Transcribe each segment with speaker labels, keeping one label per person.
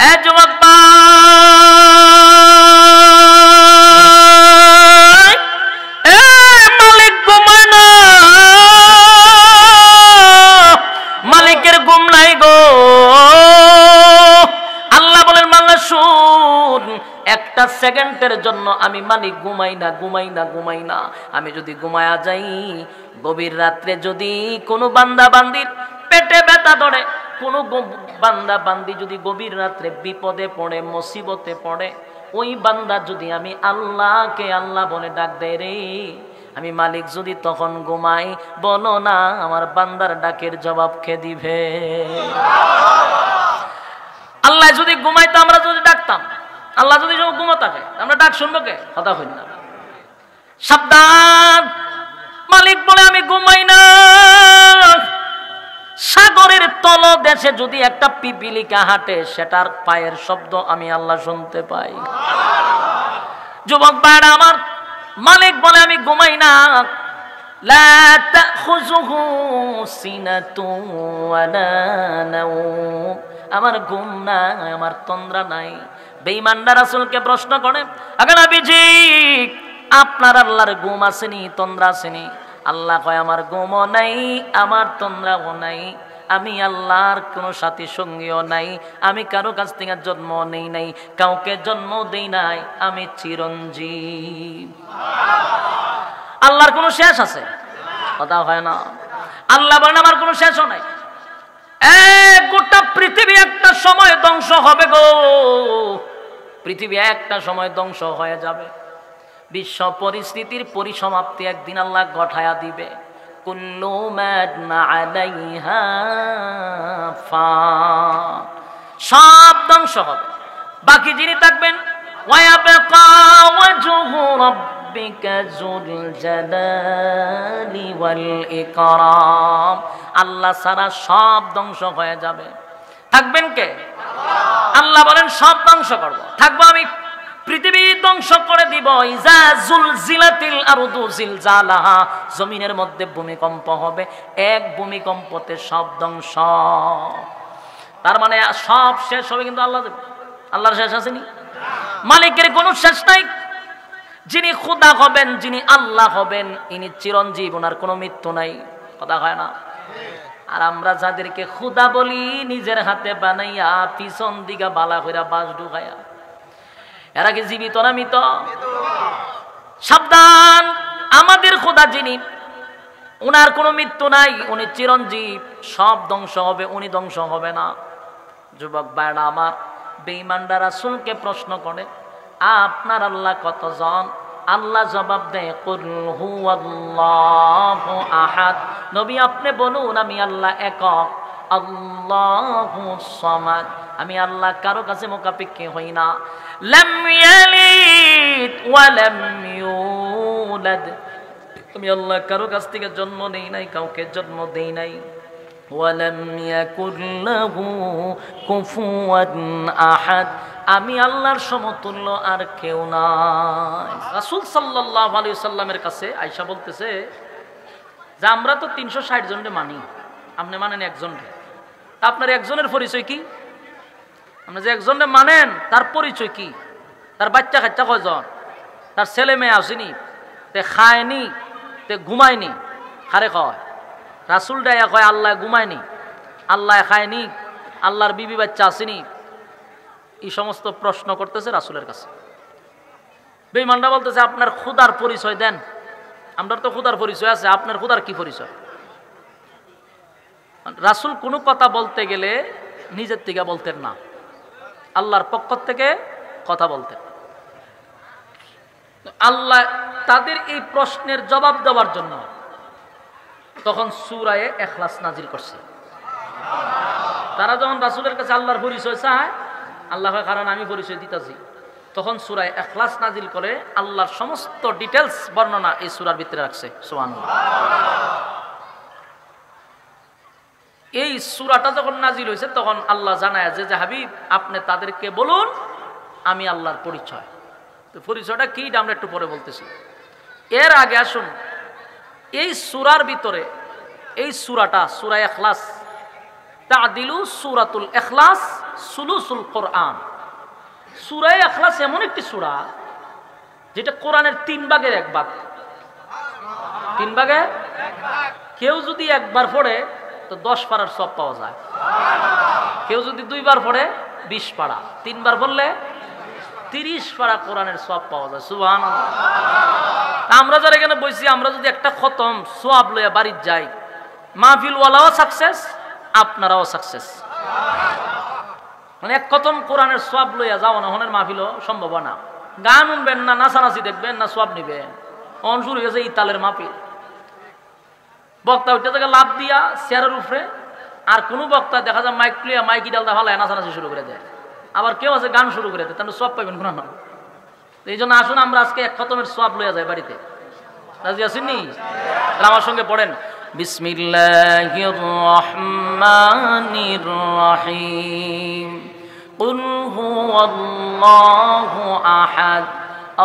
Speaker 1: এ যুবক মালিক ঘুমায় না, মালিকের ঘুম নাই গো। আল্লাহ বলেন মাল্লা শুন, একটা সেকেন্ডের জন্য আমি মালিক ঘুমাই না, ঘুমাই না, ঘুমাই না। আমি যদি ঘুমায়া যাই, গভীর রাত্রে যদি কোনো বান্দা বান্দির পেটে ব্যথা ধরে, কোনো বান্দা বান্দি যদি গভীর রাত্রে বিপদে পড়ে, মুসিবতে পড়ে, ওই বান্দা যদি আমি আল্লাহকে আল্লাহ বলে ডাক দেয় রে, আমি মালিক যদি তখন ঘুমাই, বলো না আমার বান্দার ডাকের জবাব কে দিবে? আল্লাহ যদি ঘুমাইতো, আমরা যদি ডাকতাম, আল্লাহ যদি সব ঘুমো থাকে, আমরা ডাক শুনবো কে? কথা হইল না। সাবধান, মালিক বলে আমি ঘুমাই না। সাগরের তলদেশে যদি একটা পিপিলিকা হাঁটে, সেটার পায়ের শব্দ আমি আল্লাহ শুনতে পাই। যুবক ভাইরা আমার, মালিক বলে আমি ঘুমাই না। লা তাখুযুহু সিনাতুন ওয়ালা নাওম, আমার ঘুম নাই, আমার তন্দ্রা নাই। বেঈমানরা রাসূলকে প্রশ্ন করে, আগে নবীজি আপনার আল্লাহর ঘুম আসেনি, তন্দ্রা আসেনি? আল্লাহ কয় আমার ঘুমও নাই, আমার তন্দ্রাও নাই, আমি আল্লাহর কোনো সাথী সঙ্গীও নাই, আমি কারো কাছ থেকে জন্ম নেই নাই, কাউকে জন্ম দেই নাই, আমি চিরঞ্জীব। আল্লাহর কোনো শেষ আছে? কথা হয় না। আল্লাহ বলেন আমার কোনো শেষও নাই। গোটা পৃথিবী একটা সময় ধ্বংস হবে গো, পৃথিবী একটা সময় ধ্বংস হয়ে যাবে। বিশ্ব পরিস্থিতির পরিসমাপ্তি একদিন আল্লাহ ঘটায়া দিবে। কুল্লু মান আলাইহা ফান, সব ধ্বংস হবে, বাকি যিনি থাকবেন ওয়ায়াবকা ওয়াজহু রাব্বিকা যুল জালালি ওয়াল ইকরাম, আল্লাহ সারা সব ধ্বংস হয়ে যাবে। থাকবেন কে? আল্লাহ বলেন সব ধ্বংস করব, থাকবো আমি, পৃথিবী ধ্বংস করে দিব। ইজা জুলজিলাতিল আরদু জিলজালাহা, জমিনের মধ্যে ভূমিকম্প হবে, এক ভূমিকম্পতে সব ধ্বংস। তার মানে সব শেষ হবে, কিন্তু আল্লাহ দেবে। আল্লাহর শেষ আসেনি, মালিকের কোনো শেষ নাই। যিনি খোদা হবেন, যিনি আল্লাহ হবেন, ইনি চিরঞ্জীব, ওনার কোনো মৃত্যু নাই। কথা হয় না? আর আমরা যাদেরকে খোদা বলি, নিজের হাতে বানাইয়া পিছন দিকে বালা কইরা বাঁশ ঢুকাইয়া, এরা কি জীবিত না মৃত? সাবধান, আমাদের খোদা যিনি, উনার কোনো মৃত্যু নাই, উনি চিরঞ্জীব, সব ধ্বংস হবে, উনি ধ্বংস হবে না। যুবক ভাইরা আমার, বেঈমানরা রাসূলকে প্রশ্ন করে আপনার আল্লাহ কতজন? আল্লাহ জবাব দেয় কুল হুয়াল্লাহু আহাদ, নবী আপনি বলুন আমি আল্লাহ একক, আল্লাহুস সামাদ, আমি আল্লাহ কারো কাছে মুখাপেক্ষী হই না। লাম ইয়ালিদ ওয়া লাম ইউলাদ, আমি আল্লাহ কারো কাছ থেকে জন্ম নেই নাই, কাউকে জন্ম দেই নাই। ওয়া লাম ইয়াকুল লাহু কুফুয়ান আহাদ, আমি আল্লাহর সমতুল্য আর কেউ নাই। রাসূল সাল্লাল্লাহু আলাইহি সাল্লামের কাছে আয়েশা বলতেছে যে আমরা তো 360 জনকে মানি, আপনি মানেন একজনকে, আপনার একজনের পরিচয় কি? আপনি যে একজনকে মানেন তার পরিচয় কি? তার বাচ্চা কাচ্চা কয়জন? তার ছেলে মেয়ে আসেনি, তে খায়নি, তে ঘুমায়নি, খারে কয়? রাসূল ডাইয়া কয় আল্লাহ ঘুমায়নি, আল্লাহ খায়নি, আল্লাহর বিবি বাচ্চা আসেনি। এই সমস্ত প্রশ্ন করতেছে রাসূলের কাছে। বেঈমানরা বলতেছে আপনার খোদার পরিচয় দেন, আমরা তো খোদার পরিচয় আছে, আপনার খোদার কি পরিচয়? রাসূল কোনো কথা বলতে গেলে নিজের থেকে বলতেন না, আল্লাহর পক্ষ থেকে কথা বলতেন। আল্লাহ তাদের এই প্রশ্নের জবাব দেওয়ার জন্য তখন সূরা ইখলাস নাজিল করছে। তারা যখন রাসূলের কাছে আল্লাহর পরিচয় চায়, আল্লাহ কারণ আমি পরিচয় দিতেছি, তখন সূরা ইখলাস নাজিল করে আল্লাহর সমস্ত ডিটেলস বর্ণনা এই সূরার ভিতরে রাখছে। সুবহানাল্লাহ। এই সূরাটা যখন নাজিল হয়েছে তখন আল্লাহ জানায় যে হাবিব আপনি তাদেরকে বলুন আমি আল্লাহর পরিচয়। তো পরিচয়টা কি আমরা একটু পরে বলতেছি। এর আগে আসুন, এই সূরার ভিতরে এই সূরাটা সূরা ইখলাস, তাদিলু সূরাতুল ইখলাস সুলুসুল কোরআন। সূরা ইখলাস এমন একটি সূরা যেটা কোরআনের 3 ভাগের 1 ভাগ। 3 ভাগের 1 ভাগ। কেউ যদি একবার পড়ে তো 10 পারার সব পাওয়া যায়। কেউ যদি 2 বার পড়ে 20 পারা, 3 বার পড়লে 30 পারা কোরআনের সব পাওয়া যায়। সুবহানাল্লাহ। আমরা যারা এখানে বসি, আমরা যদি একটা খতম সওয়াব লইয়া বাড়ির যাই, মাহফিল ওয়ালাও সাকসেস, আপনারাও সাকসেস। মানে এক খতম কোরআনের সওয়াব লইয়া যাও না, হনের মাহফিলও সম্ভব না। গান শুনবেন না, নাচানাচি দেখবেন না, সওয়াব নিবেন। অন শুরু হয়েছে ইতালের মাহফিল। বক্তা ওইটা থেকে লাভ দিয়া চেয়ারের উপরে, আর কোনো বক্তা দেখা যায় মাইক লিয়া মাইকি ডালটা ভালো নাচানাচি শুরু করে দেয়। আবার কেউ আছে গান শুরু করে দেয়, তাহলে সওয়াব পাইবেন কোন না। এই জন্য আসুন আমরা আজকে এক খতমের সওয়াব লইয়া যাই বাড়িতে। রাজি আছেননি? আমার সঙ্গে পড়েন, বিসমিল্লাহির রহমানির রহিম। কুল হুয়াল্লাহু আহাদ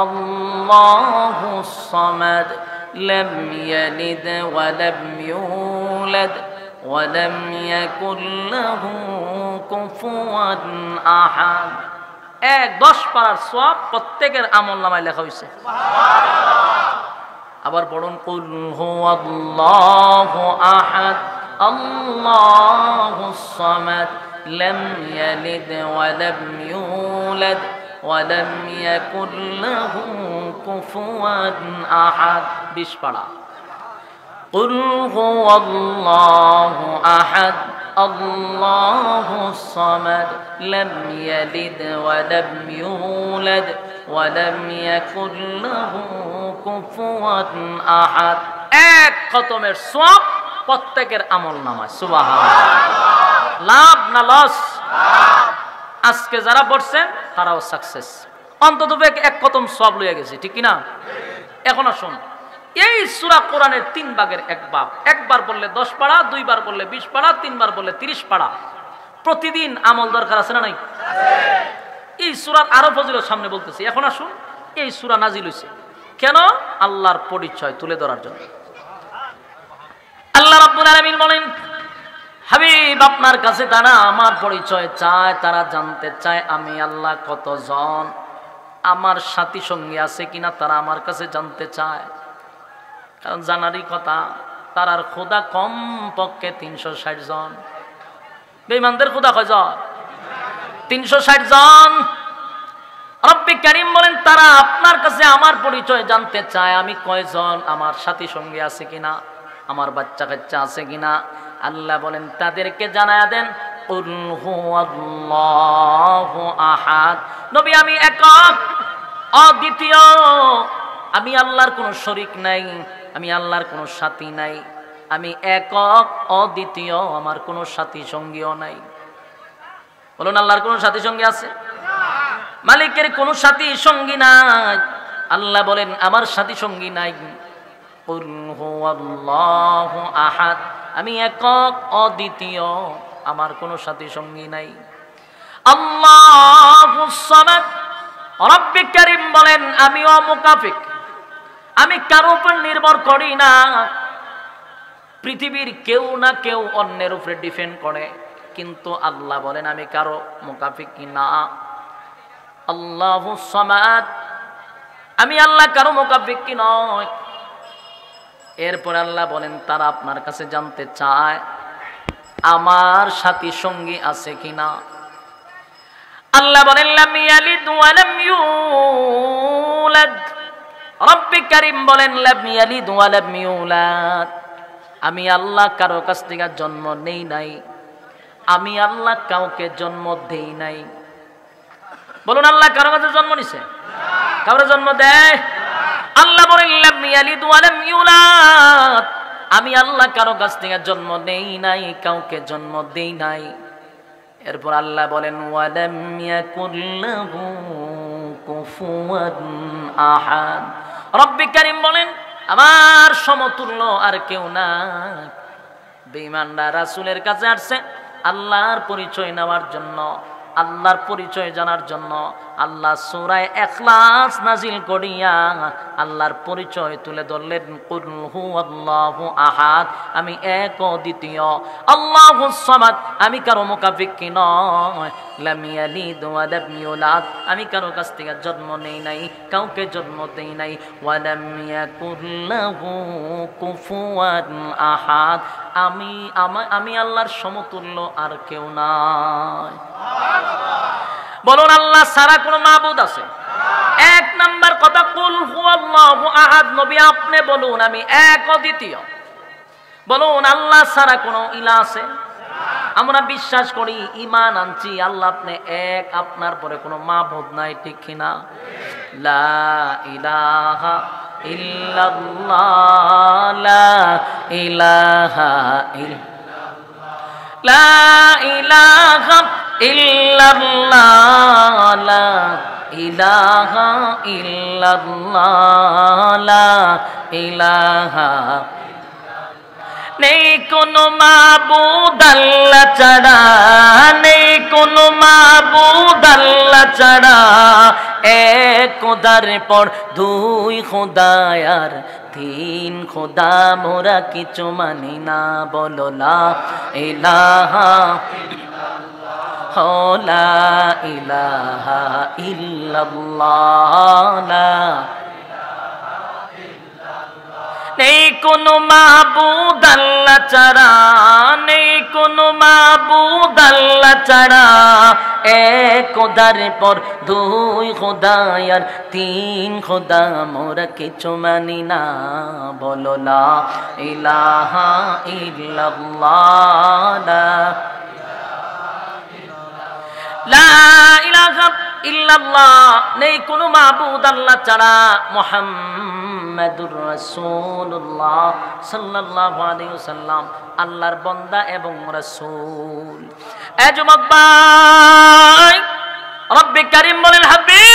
Speaker 1: আল্লাহুস সামাদ লাম ইয়ালিদ ওয়া লাম ইউলাদ ওয়া লাম ইয়াকুল লাহু কুফুয়ান আহাদ। 10 পারার সওয়াব প্রত্যেকের আমলনামায় লেখা হয়েছে। আবার পড়ুন, কুল হুয়াল্লাহু আহাদ আল্লাহুস সামাদ লাম ইয়ালিদ ওয়া লাম ইউলাদ ওয়া লাম ইয়াকুল লাহু কুফুয়ান আহাদ। 20 পারা। কুল হুয়াল্লাহু আহাদ আল্লাহুস সামাদ লাম ইয়ালিদ ওয়া লাম ইউলাদ ওয়া লাম ইয়াকুল লাহু কুফুয়ান আহাদ। 1 খতমের সওয়াব প্রত্যেকের আমলনামায়। সুবহানাল্লাহ। লাভ না লস? আজকে যারা পড়ছেন তারাও সাকসেস। অন্তত 1 খতম সওয়াব লইয়া গেছে, ঠিক কি না? এখন আসুন, এই সূরা কোরআনের 3 ভাগের 1 ভাগ। একবার পড়লে 10 পারা, 2 বার পড়লে 20 পারা, 3 বার পড়লে 30 পারা। প্রতিদিন আমল দরকার আছে না নাই? এই সূরার আরো ফজিলত সামনে বলতেছি। এখন আসুন, এই সূরা নাজিল হইছে কেন? আল্লাহর পরিচয় তুলে ধরার জন্য। আল্লাহ রাব্বুল আলামিন বলেন, হাবিব আপনার কাছে তারা আমার পরিচয় চায়, তারা জানতে চায় আমি আল্লাহ কতজন, আমার সাথী সঙ্গী আছে কিনা তারা আমার কাছে জানতে চায়। কারণ জানারই কথা, তারার খোদা কম পক্ষে 360 জন। বেঈমানদের খোদা কয়জন? 360 জন। রব্বি কারীম বলেন, তারা আপনার কাছে আমার পরিচয় জানতে চায়, আমি কয়জন, আমার সাথী সঙ্গী আছে কিনা, আমার বাচ্চা কাচ্চা আছে কিনা। আল্লাহ বলেন, তাদেরকে জানায়া দেন, কুল হুয়াল্লাহু আহাদ। নবী, আমি একক, অদ্বিতীয়, আমি আল্লাহর কোনো শরীক নাই, আমি আল্লাহর কোনো সাথী নাই, আমি একক অদ্বিতীয়, আমার কোনো সাথী সঙ্গীও নাই। বলুন, আল্লাহর কোনো সাথী সঙ্গী আছে? মালিকের কোনো সাথী সঙ্গী নাই। আল্লাহ বলেন, আমার সাথী সঙ্গী নাই। কুল হুয়াল্লাহু আহাদ, আমি একক অদ্বিতীয়, আমার কোনো সাথী সঙ্গী নাই। আল্লাহুস সামাদ। রব্বি কারীম বলেন, আমি অমুকাফিক, আমি কারো উপর নির্ভর করি না। পৃথিবীর কেউ না কেউ অন্যের উপরে ডিপেন্ড করে, কিন্তু আল্লাহ বলেন আমি কারো মুকাফিক না। আল্লাহুস সামাদ, আমি আল্লাহ কারো মুকাফিক কি নয়। এরপর আল্লাহ বলেন, তারা আপনার কাছে জানতে চায় আমার সাথী সঙ্গী আছে কিনা। আল্লাহ বলেন, লাম ইয়ালিদ ওয়া লাম ইউলাদ। রব্বি কারীম বলেন, লাম ইয়ালিদ ওয়া লাম ইউলাদ, আমি আল্লাহ কারো কাছ থেকে জন্ম নেই নাই, আমি আল্লাহ কাউকে জন্ম দেই নাই। বলুন, আল্লাহ কারো কাছে জন্ম নিছে? কারো জন্ম দেয়? আল্লাহ বলেন, লাম ইয়ালিদ ওয়া লাম ইউলাদ, আমি আল্লাহ কারো কাছ থেকে জন্ম নেই নাই, কাউকে জন্ম দেই নাই। এরপর আল্লাহ বলেন, ওয়া লাম ইয়াকুল লাহু কুফুয়ান আহাদ। রব্বি কারীম বলেন, আমার সমতুল্য আর কেউ নাই। বেঈমানরা রাসূলের কাছে আসছে আল্লাহর পরিচয় নেওয়ার জন্য, আল্লাহর পরিচয় জানার জন্য আল্লাহ সূরা ইখলাস নাজিল করিয়া আল্লাহর পরিচয় তুলে ধরলেন, কুল হুয়াল্লাহু আহাদ, আমি এক ও দ্বিতীয়, আল্লাহুস সামাদ, আমি কারো মুকাফিক্কি নয়, লাম ইয়ালিদ ওয়া লাম ইউলাদ, আমি কারো কাছ থেকে জন্ম নেই নাই, কাউকে জন্ম দেই নাই, ওয়া লাম ইয়াকুল লাহু কুফুয়ান আহাদ, আমি আল্লাহর সমতুল্য আর কেউ নাই। বলুন আল্লাহ ছাড়া কোনো মাবুদ আছে? এক নাম্বার কথা, কুল হুয়াল্লাহু আহাদ, নবী আপনি বলুন আমি এক অদ্বিতীয়। বলুন আল্লাহ ছাড়া কোনো ইলাহ আছে? আমরা বিশ্বাস করি, ঈমান আনছি আল্লাহ আপনি এক, আপনার পরে কোনো মাবুদ নাই, ঠিক কিনা? লা ইলাহা ইল্লাল্লাহ, লা ইলাহা ইল্লাল্লাহ, লা ইলাহা ইল্লাল্লাহ, লা ইলাহা ইল্লাল্লাহ, লা ইলাহা, নেই কোনো মাবুদ আল্লাহ ছাড়া, নেই কোনো মাবুদ আল্লাহ ছাড়া, এক খোদার পর দুই খোদায়ার তিন খোদা মোরা কিছু মানি না, বলো লা ইলাহা লা ইলাহা ইল্লাল্লাহ, নেই কোনো মাবুদ আল্লাহ ছাড়া, নেই কোনো মাবুদ আল্লাহ ছাড়া, এক খোদার পর দুই খোদায়ার তিন খোদা মোরা কিছু মানি না, বলো লা ইলাহা ইল্লাল্লাহ, লা ইলাহা ইল্লাল্লাহ, নেই কোনো মাবুদ আল্লাহ ছাড়া, মুহাম্মাদুর রাসূলুল্লাহ সাল্লাল্লাহু আলাইহি ওয়াসাল্লাম আল্লাহর বান্দা এবং রাসূল। এ যুবক ভাই, রব্বে কারীম বলেন, হাবিব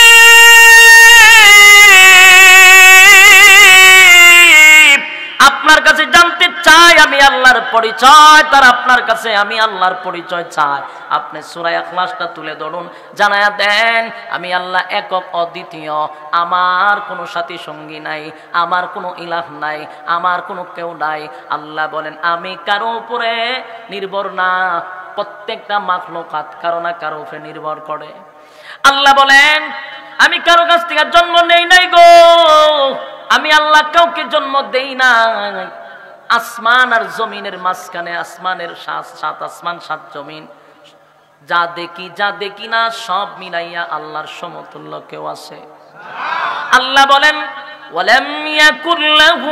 Speaker 1: আপনার কাছে জানতে চাই আমি আল্লাহর পরিচয়, তার আপনার কাছে আমি আল্লাহর পরিচয় চাই। আপনি সূরা ইখলাসটা তুলে ধরুন, জানায়া দেন আমি আল্লাহ একক অদ্বিতীয়, আমার কোনো সাথী সঙ্গী নাই, আমার কোনো ইলাহ নাই, আমার কোনো কেউ নাই। আল্লাহ বলেন আমি কারো উপরে নির্ভর না, প্রত্যেকটা মাখলুকাত কারো না কারো উপরে নির্ভর করে। আল্লাহ বলেন আমি কারো কাছ থেকে জন্ম নেই নাই গো, আমি আল্লাহ কাউকে জন্ম দেই না। আসমান আর জমিনের মাঝখানে, আসমানের সাত আসমান সাত জমিন, যা দেখি যা দেখি না সব মিলাইয়া আল্লাহর সমতুল্য কেউ আছে? আল্লাহ বলেন ওয়ালাম ইয়াকুল লাহু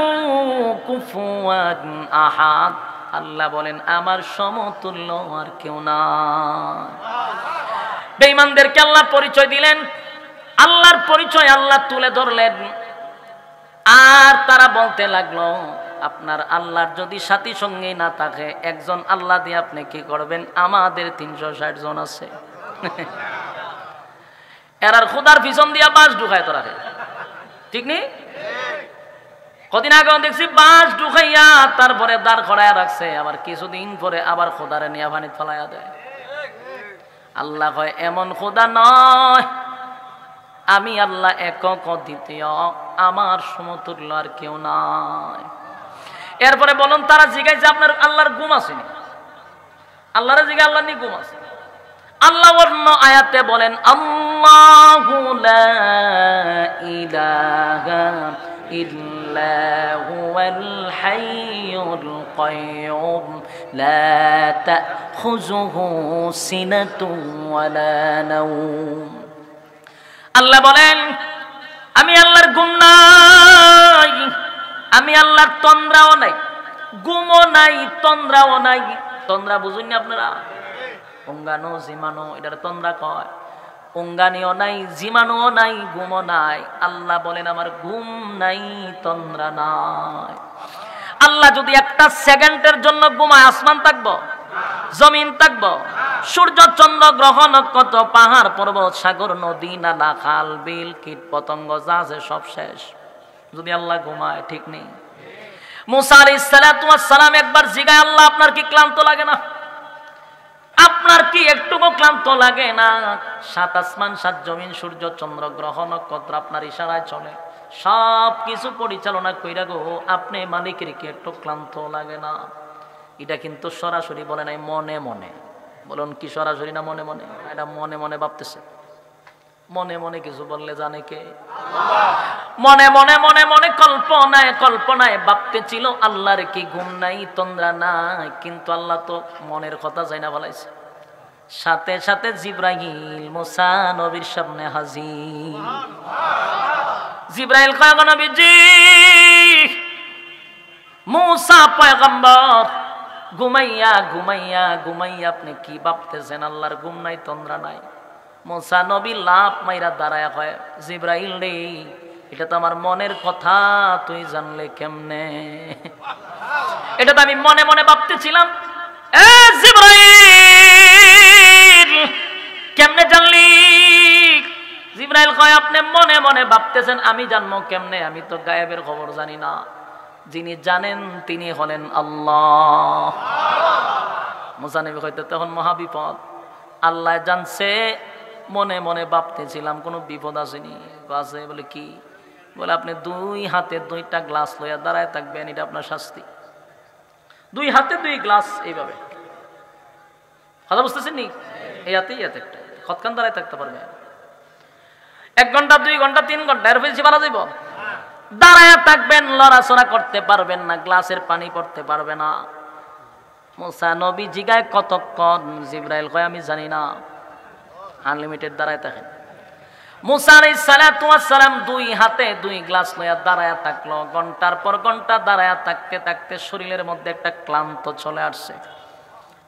Speaker 1: কুফুয়ান আহাদ, আল্লাহ বলেন আমার সমতুল্য আর কেউ নাই। বেঈমানদেরকে আল্লাহ পরিচয় দিলেন, আল্লাহর পরিচয় আল্লাহ তুলে ধরলেন, আর তারা বলতে লাগলো আপনার আল্লাহর যদি সাথী সঙ্গী না থাকে, একজন আল্লাহ দিয়ে আপনি কি করবেন? আমাদের 360 জন আছে। এরার খুদার পিছন দিয়া বাঁশ ঢুকায় তোরা, ঠিক নেই? কদিন আগে দেখছি বাঁশ ঢুকাইয়া তারপরে দাঁড় করাইয়া রাখছে, আবার কিছুদিন পরে আবার খোদারে নিয়ে পানিতে ফেলাইয়া দেয়। আল্লাহ কয় এমন খোদা নয়, আমি আল্লাহ একক অদ্বিতীয়, আমার সমতুল্য আর কেউ নাই। এরপরে বলুন তারা জিজ্ঞাসা আপনার আল্লাহর ঘুম আসেনি? আল্লাহর জিজ্ঞাসা আল্লাহ নি ঘুম আছে? আল্লাহ অন্য আয়াতে বলেন আল্লাহু লা ইলাহা ইল্লা হুয়াল হাইয়ুল কাইয়্যুম লা তাখুযুহু সিনাতুন ওয়ালা নাওম। আল্লাহ বলেন আমি আল্লাহর ঘুম নাই, আমি আল্লাহর তন্দ্রাও নাই, ঘুমও নাই, তন্দ্রাও নাই। তন্দ্রা বুঝুন না আপনারা? অঙ্গানো জিমানো, এটার তন্দ্রা কয়। অঙ্গানিও নাই, জিমানোও নাই, ঘুমও নাই। আল্লাহ বলেন আমার ঘুম নাই, তন্দ্রা নাই। আল্লাহ যদি একটা সেকেন্ডের জন্য ঘুমায়, আসমান থাকবো? জমিন থাকবো? সূর্য চন্দ্র গ্রহ নক্ষত্র পাহাড় পর্বত সাগর নদী নালা খাল বিল কীট পতঙ্গ যা আছে সব শেষ যদি আল্লাহ ঘুমায়, ঠিক নেই? মুসা আলাইহিস সালাতু ওয়াস সালাম একবার জিগায় আল্লাহ আপনার কি ক্লান্ত লাগে না? আপনার কি একটুকু ক্লান্ত লাগে না? সাত আসমান, সাত জমিন, সূর্য, চন্দ্র, গ্রহ, নক্ষত্র আপনার ইশারায় চলে, সব কিছু পরিচালনা কইরা গো আপনি মালিকের কি একটু ক্লান্ত লাগে না? এটা কিন্তু সরাসরি বলে নাই, মনে মনে। বলুন কি সরাসরি না মনে মনে? এটা মনে মনে ভাবতেছে। মনে মনে কিছু বললে জানে কে? মনে মনে মনে মনে কল্পনায় কল্পনায় ভাবতেছিল আল্লাহর কি ঘুম নাই, তন্দ্রা নাই, কিন্তু আল্লাহ তো মনের কথা যাই না বলাইছে। সাথে সাথে জিব্রাইল মুসা নবীর সামনে হাজির। জিব্রাইল কয়, নবীজি মুসা পয়গম্বর ঘুমাইয়া ঘুমাইয়া ঘুমাইয়া আপনি কি ভাবতেছেন? আল্লাহর ঘুম নাই, তন্দ্রা নাই। মুসা নবী লাভ মাইরা দাঁড়ায় কয়, জিব্রাইল রে, এটা তো আমার মনের কথা, তুই জানলে কেমনে? এটা তো আমি মনে মনে ভাবতেছিলাম। এ জিব্রাইল, কেমনে জানলি? জিব্রাইল কয়, আপনি মনে মনে ভাবতেছেন, আমি জানবো কেমনে? আমি তো গায়েবের খবর জানি না। যিনি জানেন তিনি হলেন আল্লাহ। মুসা নবী কইতে তখন মহাবিপদ। আল্লাহ জানছে মনে মনে ভাবতেছিলাম, কোনো বিপদ আসেনি? আছে। বলে কি? বলে আপনি দুই হাতে দুইটা গ্লাস লইয়া দাঁড়ায় থাকবেন, এটা আপনার শাস্তি। দুই হাতে দুই গ্লাস এইভাবে, কথা বুঝতেছেন নি? এই হাতে এই হাতে একটা, কতক্ষণ দাঁড়ায় থাকতে পারবে? 1 ঘন্টা, 2 ঘন্টা, 3 ঘন্টা, এর বেশি বাড়া যাইব? দাঁড়ায় থাকবেন, লড়াচড়া করতে পারবেন না, গ্লাসের পানি পড়তে পারবে না। মুসা নবী জিগায় কতক্ষণ? জিব্রাইল কয়, আমি জানি না। আনলিমিটেড দাঁড়ায় থাকেন। মুসা আলাইহিস সালাতু ওয়াস সালাম দুই হাতে দুই গ্লাস লইয়া দাঁড়ায় থাকলো। ঘন্টার পর ঘন্টা দাঁড়ায় থাকতে থাকতে শরীরের মধ্যে একটা ক্লান্ত চলে আসছে,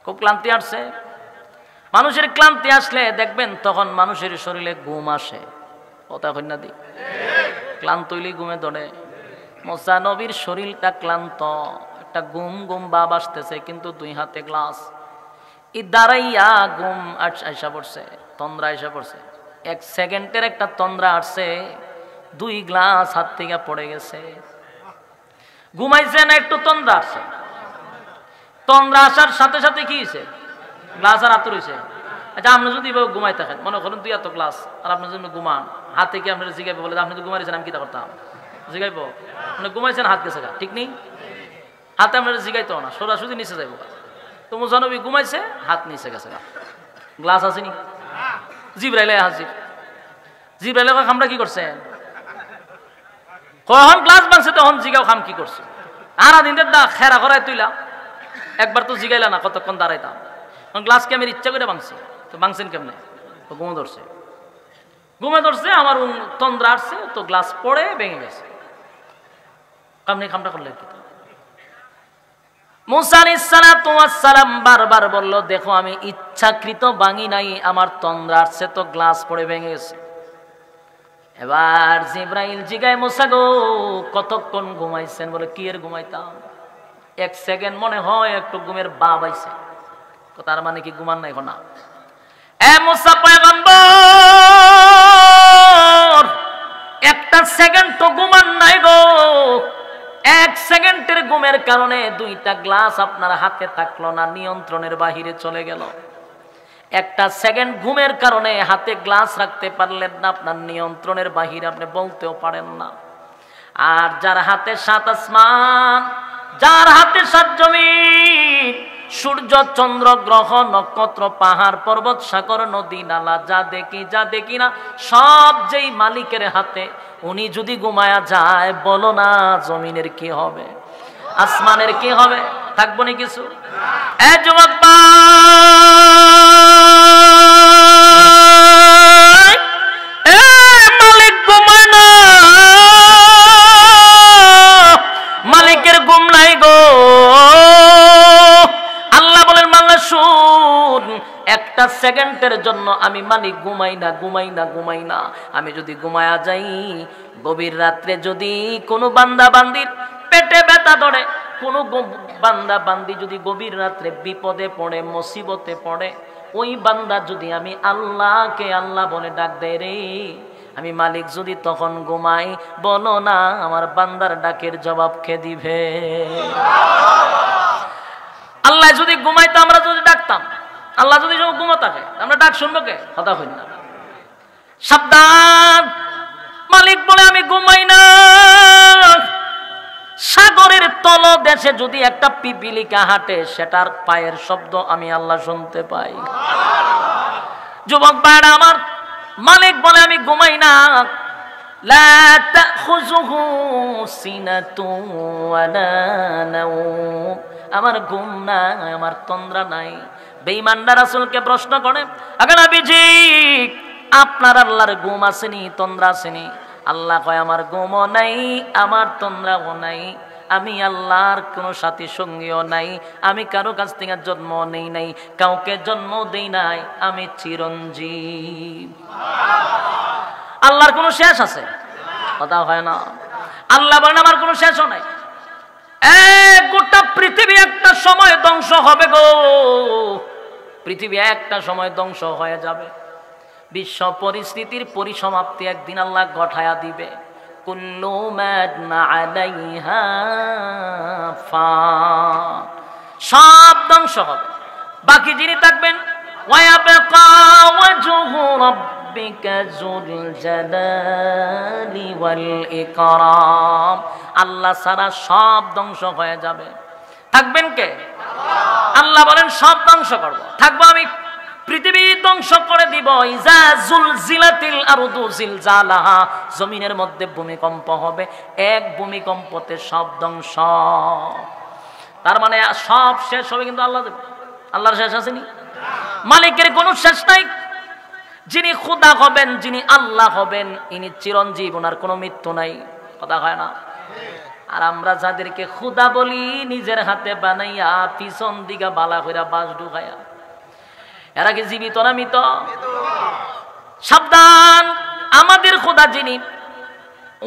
Speaker 1: খুব ক্লান্তি আসছে। মানুষের ক্লান্তি আসলে দেখবেন তখন মানুষের শরীরে ঘুম আসে, কথা কই না দি? ক্লান্ত হইলে ঘুমে ধরে। মুসা নবীর শরীরটা ক্লান্ত, একটা ঘুম ঘুম ভাব আসতেছে, কিন্তু দুই হাতে গ্লাস। এই দাঁড়াইয়া ঘুম আইসা পড়ছে, তন্দ্রা আইসা পড়ছে। 1 সেকেন্ডের একটা তন্দ্রা আসছে, 2 গ্লাস হাত থেকে পড়ে গেছে। ঘুমাইছে না, একটু তন্দ্রা আসছে। তন্দ্রা আসার সাথে সাথে কি হয়েছে? গ্লাস আর হাত রয়েছে। আচ্ছা, আপনি যদি ঘুমাই থাকেন, মনে করেন 2 এত গ্লাস, আর আপনি যদি ঘুমান, হাতে কি আপনার জিগাইব? বলে আপনি তো ঘুমাইছেন, আমি কি করতাম? জিগাইব? আপনি ঘুমাইছেন, হাত গেছে, ঠিক নেই? হাতে আপনার জিগাইতো না, সোজাসুজি নিচে যাইব। তো মুসা নবী ঘুমাইছে, হাত নিচে গেছে, গ্লাস আসেনি। জিব্রাইল হাজির। জিব্রাইল খামটা কি করছেন? কখন গ্লাস বানছে তখন জিগাও, খাম কি করছে? আরা দিন দা খেরা করায় তুইলা, একবার তো জিগাইলা না কতক্ষণ দাঁড়াইতাম। গ্লাসকে আমি ইচ্ছা করে ভাঙছি, তো ভাঙছেন কেমনে? তো ঘুমে ধরছে, ঘুমে ধরছে, আমার তন্দ্রা আসছে, তো গ্লাস পড়ে ভেঙে গেছে। কামনি খামটা করলেন কি? মুসা আলাইহিস সালাতু ওয়াস সালাম বারবার বলল, দেখো আমি ইচ্ছাকৃত ভাঙি নাই, আমার তন্দ্রা আসছে, তো গ্লাস পড়ে ভেঙে গেছে। এবার জিব্রাইল জিগায়, মুসা গো কতক্ষণ ঘুমাইছেন? বলে কি এর ঘুমাইতাম, 1 সেকেন্ড মনে হয় একটু ঘুমের ভাব আইছে। তার মানে কি ঘুমান নাই? না। এ মুসা পয়গম্বর, 1টা সেকেন্ড তো ঘুমান নাই গো। 1 সেকেন্ডের ঘুমের কারণে 2টা গ্লাস আপনার হাতে থাকলো না, নিয়ন্ত্রণের বাহিরে চলে গেল। 1টা সেকেন্ড ঘুমের কারণে হাতে গ্লাস রাখতে পারলেন না, আপনার নিয়ন্ত্রণের বাহিরে, আপনি বলতেও পারেন না। আর যার হাতে 7 আসমান, যার হাতে 7 জমিন, সূর্য, চন্দ্র, গ্রহ, নক্ষত্র, পাহাড়, পর্বত, সাগর, নদী, নালা, যা দেখি না, সব যেই মালিকের হাতে, উনি যদি ঘুমায়া যায়, বলো না জমিনের কি হবে, আসমানের কি হবে? থাকবো না কিছু? এ যুবক মালিক ঘুমায় না, মালিকের ঘুম নাই গো। আল্লাহ বলেন, মাল্লা শুন, 1টা সেকেন্ডের জন্য আমি মালিক ঘুমাই না, ঘুমাই না, ঘুমাই না। আমি যদি ঘুমায়া যাই, গভীর রাত্রে যদি কোনো বান্দা বান্দির পেটে ব্যথা ধরে, কোনো বান্দা বান্দি যদি গভীর রাত্রে বিপদে পড়ে, মুসিবতে পড়ে, ওই বান্দা যদি আমি আল্লাহকে আল্লাহ বলে ডাক দেয় রে, আমি মালিক যদি তখন ঘুমাই, বলো না আমার বান্দার ডাকের জবাব কে দিবে? আল্লাহ যদি ঘুমাইতো, আমরা যদি ডাকতাম, আল্লাহ যদি সব ঘুমো থাকে আমরা ডাক শুনবো কে? কথা হইল না। সাবধান, মালিক বলে আমি ঘুমাই না। সাগরের তলদেশে যদি একটা পিপিলিকা হাঁটে সেটার পায়ের শব্দ আমি আল্লাহ শুনতে পাই। যুবক ভাইরা আমার, মালিক বলে আমি ঘুমাই না। লা তাখুযুহু সিনাতুন ওয়ালা নাওম, আমার ঘুম নাই, আমার তন্দ্রা নাই। বেঈমানরা রাসূলকে প্রশ্ন করে, আগে নবীজি আপনার আল্লাহর ঘুম আসেনি, তন্দ্রা আসেনি? আল্লাহ কয় আমার ঘুমও নাই, আমার তন্দ্রাও নাই, আমি আল্লাহর কোনো সাথী সঙ্গীও নাই, আমি কারো কাছ থেকে জন্ম নেই নাই, কাউকে জন্ম দেই নাই, আমি চিরঞ্জীব। আল্লাহর কোনো শেষ আছে? কথা হয় না। আল্লাহ বলেন আমার কোনো শেষও নাই। গোটা পৃথিবী একটা সময় ধ্বংস হবে গো, পৃথিবী একটা সময় ধ্বংস হয়ে যাবে। বিশ্ব পরিস্থিতির পরিসমাপ্তি একদিন আল্লাহ ঘটায়া দিবে। কুল্লু মান আলাইহা ফান, সব ধ্বংস হবে, বাকি যিনি থাকবেন ওয়ায়াবকা ওয়াজহু রাব্বিকা যুল জালালি ওয়াল ইকরাম, আল্লাহ ছাড়া সব ধ্বংস হয়ে যাবে। থাকবেন কে? আল্লাহ বলেন সব ধ্বংস করব, থাকবো আমি, পৃথিবী ধ্বংস করে দিব। ইজা জুলজিলাতিল আরদু জিলজালাহা, জমিনের মধ্যে ভূমিকম্প হবে, এক ভূমিকম্পতে সব ধ্বংস। তার মানে সব শেষ হবে, কিন্তু আল্লাহ দেবে। আল্লাহর শেষ আসেনি, মালিকের কোনো শেষ নাই। যিনি খোদা হবেন, যিনি আল্লাহ হবেন, ইনি চিরঞ্জীব, ওনার কোনো মৃত্যু নাই। কথা হয় না? আর আমরা যাদেরকে খোদা বলি, নিজের হাতে বানাইয়া পিছন দিকে বালা কইরা বাঁশ ঢুকাইয়া, এরা কি জীবিত না মৃত? সাবধান, আমাদের খোদা যিনি,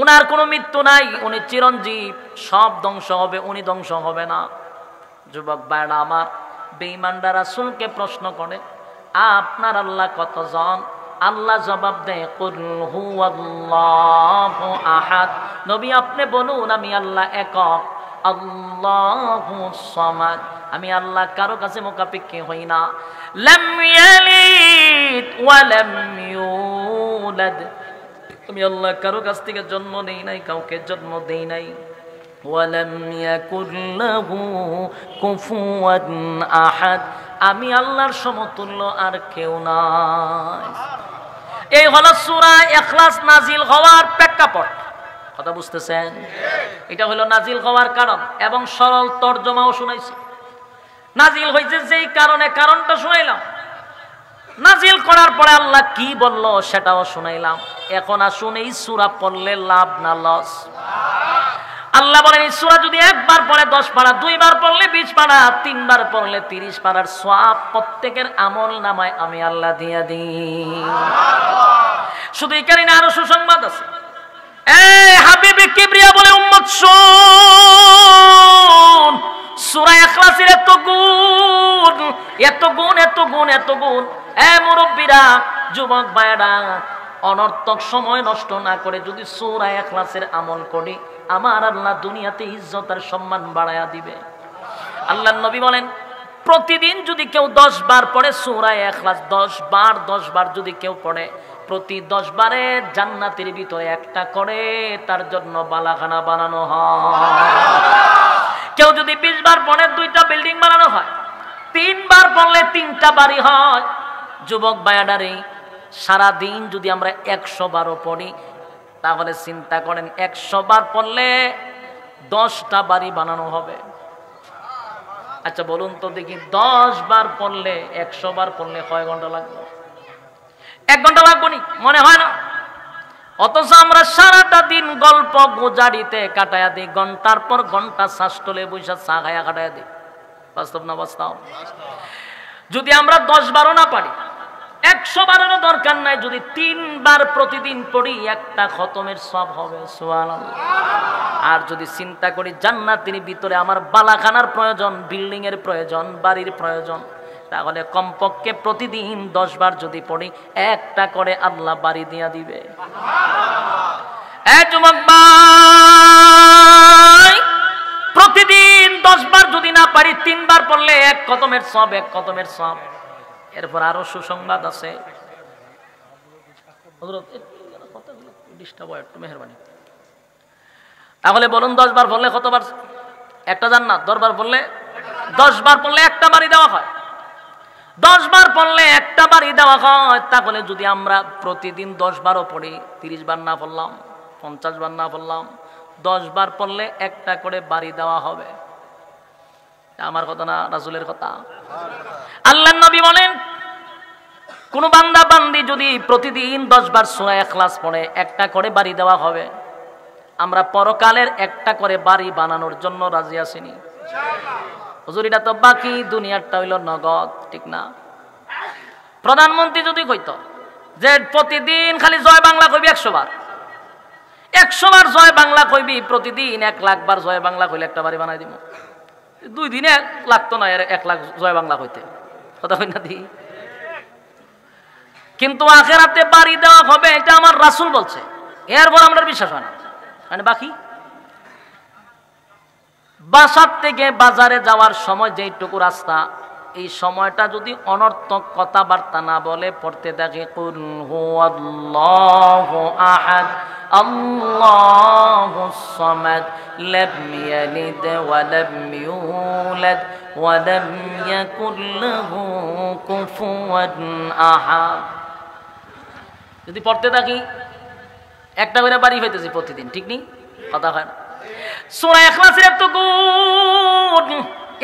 Speaker 1: উনার কোনো মৃত্যু নাই, উনি চিরঞ্জীব, সব ধ্বংস হবে, উনি ধ্বংস হবে না। যুবক ভাইরা আমার, বেঈমানরা রাসূলকে প্রশ্ন করে আপনার আল্লাহ কতজন? আল্লাহ জবাব দেয় কুল হুয়াল্লাহু আহাদ, নবী আপনি বলুন আমি আল্লাহ একক, আল্লাহুস সামাদ, আমি আল্লাহ কারো কাছে মুখাপেক্ষী হই না। লাম ইয়ালিদ ওয়া লাম ইউলাদ, আমি আল্লাহ কারো কাছ থেকে জন্ম নেই নাই, কাউকে জন্ম দেই নাই। ওয়া লাম ইয়াকুল লাহু কুফুয়ান আহাদ, আমি আল্লাহর সমতুল্য আর কেউ নাই। এই হলো সূরা ইখলাস নাজিল হওয়ার প্রেক্ষাপট। কথা বুঝতেছেন? এটা হলো নাজিল হওয়ার কারণ, এবং সরল তরজমাও শুনাইছি। নাজিল হয়েছে যেই কারণে, কারণটা শুনাইলাম। নাজিল করার পরে আল্লাহ কি বলল সেটাও শুনাইলাম। এখন আসুন এই সূরা পড়লে লাভ না লস? আল্লাহ বলেন এই সূরা যদি একবার পড়ে 10 পারা, দুইবার পড়লে 20 পারা, তিনবার পড়লে 30 পারার সওয়াব প্রত্যেকের আমল নামায় আমি আল্লাহ দিয়া দিই। শুধু এখানে না, আরো সুসংবাদ আছে। হাবিবে কিবরিয়া বলে উম্মত শুন, সূরা ইখলাসের এত গুণ, এত গুণ, এত গুণ, এত গুণ। মুরব্বীরা, যুবক ভাইরা, অনর্থক সময় নষ্ট না করে যদি সূরা ইখলাসের আমল করি, আমার আল্লাহ দুনিয়াতে ইজ্জত আর সম্মান বাড়ায়া দিবে। আল্লাহর নবী বলেন প্রতিদিন যদি কেউ 10 বার পড়ে সূরা ইখলাস, 10 বার যদি কেউ পড়ে, প্রতি 10 বারে জান্নাতের ভিতরে একটা করে তার জন্য বালাখানা বানানো হয়। কেউ যদি 20 বার পড়ে 2টা বিল্ডিং বানানো হয়, 3 বার পড়লে 3টা বাড়ি হয়। যুবক ভাইয়াডারে, সারা দিন যদি আমরা 100 বারও পড়ি, তাহলে চিন্তা করেন 100 বার পড়লে 10টা বাড়ি বানানো হবে। আচ্ছা বলুন তো দেখি, 10 বার পড়লে, 100 বার পড়লে কয় ঘন্টা লাগবে? 1 ঘন্টা লাগবে নি? মনে হয় না। অথচ আমরা সারাটা দিন গল্প গুজারিতে কাটায়া দিই, ঘন্টার পর ঘন্টা শ্বাসতলে বৈশা চা খায়া কাটায়া দিই। বাস্তব না বাস্তব? যদি আমরা 10 বারও না পারি, 100 বারেরও দরকার নাই, যদি 3 বার প্রতিদিন পড়ি, একটা খতমের সওয়াব হবে। সুবহানাল্লাহ। আর যদি চিন্তা করি জান্নাতের ভিতরে আমার বালাখানার প্রয়োজন, বিল্ডিং এর প্রয়োজন, বাড়ির প্রয়োজন, তাহলে কমপক্ষে প্রতিদিন 10 বার যদি পড়ি, একটা করে আল্লাহ বাড়ি দিয়া দিবে। যুবক ভাই, প্রতিদিন 10 বার যদি না পারি, 3 বার পড়লে 1 খতমের সওয়াব, 1 খতমের সওয়াব। এরপর আরো সুসংবাদ আছে। মেহরবানি, তাহলে বলুন 10 বার বললে কতবার একটা জান্নাত? 10 বার বললে 10 বার পড়লে একটা বাড়ি দেওয়া হয়। 10 বার পড়লে একটা বাড়ি দেওয়া হয়। তাহলে যদি আমরা প্রতিদিন 10 বারও পড়ি, 30 বার না পড়লাম, 50 বার না পড়লাম, 10 বার পড়লে একটা করে বাড়ি দেওয়া হবে। আমার কথা না, রাসূলের কথা। আল্লাহর নবী বলেন, কোন বান্দা বান্দি যদি প্রতিদিন 10 বার সূরা ইখলাস পড়ে, একটা করে বাড়ি দেওয়া হবে। আমরা পরকালের একটা করে বাড়ি বানানোর জন্য রাজি আছিনি? হুজুর এটা তো বাকি, দুনিয়ারটা হইল নগদ, ঠিক না? প্রধানমন্ত্রী যদি কইতো যে প্রতিদিন খালি জয় বাংলা কইবি 100 বার, 100 বার জয় বাংলা কইবি, প্রতিদিন 1 লাখ বার জয় বাংলা কইলে একটা বাড়ি বানাই দিব। 2 দিনে লাগতো না 1 লাখ জয় বাংলা কইতে, কথা কই না দি? কিন্তু আখিরাতে বাড়ি দেওয়া হবে, এটা আমার রাসূল বলছে। এরপর আমরা বিশ্বাস হয় না, মানে বাকি বাসার থেকে বাজারে যাওয়ার সময় যেইটুকু রাস্তা, এই সময়টা যদি অনর্থক কথাবার্তা না বলে পড়তে থাকে কুল হুয়াল্লাহু আহাদ আল্লাহুস সামাদ লাম ইয়ালিদ ওয়া লাম ইউলাদ ওয়া লাম ইয়াকুল লাহু কুফুয়ান আহাদ, যদি পড়তে থাকি একটা করে বাড়ি হইতেছি প্রতিদিন, ঠিক নেই? কথা হয় না? সূরা ইখলাসের এত গুণ,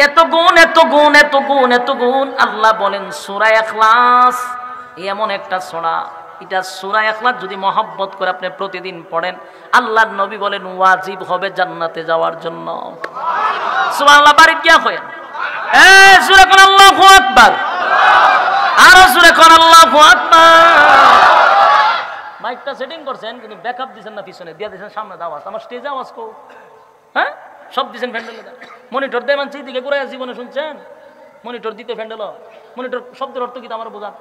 Speaker 1: এত গুণ, এত গুণ, এত গুণ, এত গুণ। আল্লাহ বলেন সূরা ইখলাস এমন একটা সূরা, এটা সূরা ইখলাস যদি মহব্বত করে আপনি প্রতিদিন পড়েন, আল্লাহর নবী বলেন ওয়াজিব হবে জান্নাতে যাওয়ার জন্য। সুবহানাল্লাহ। বাড়ি গিয়া করেন সূরা কোন আল্লাহু আকবার, আরো সূরা কোন আল্লাহু আকবার। মাইকটা সেটিং করছেন কিন্তু ব্যাকআপ দিবেন না, পিছনে দিয়া দিবেন সামনে আওয়াজ, আমার স্টেজে আওয়াজ কো, হ্যাঁ সব দিবেন ফ্যান্ডেলে। মনিটর দেয় মানছি দিকে ঘুরে জীবনে শুনছেন, মনিটর দিতে ফ্যান্ডেল, মনিটর শব্দের অর্থ কি আমার বোঝান?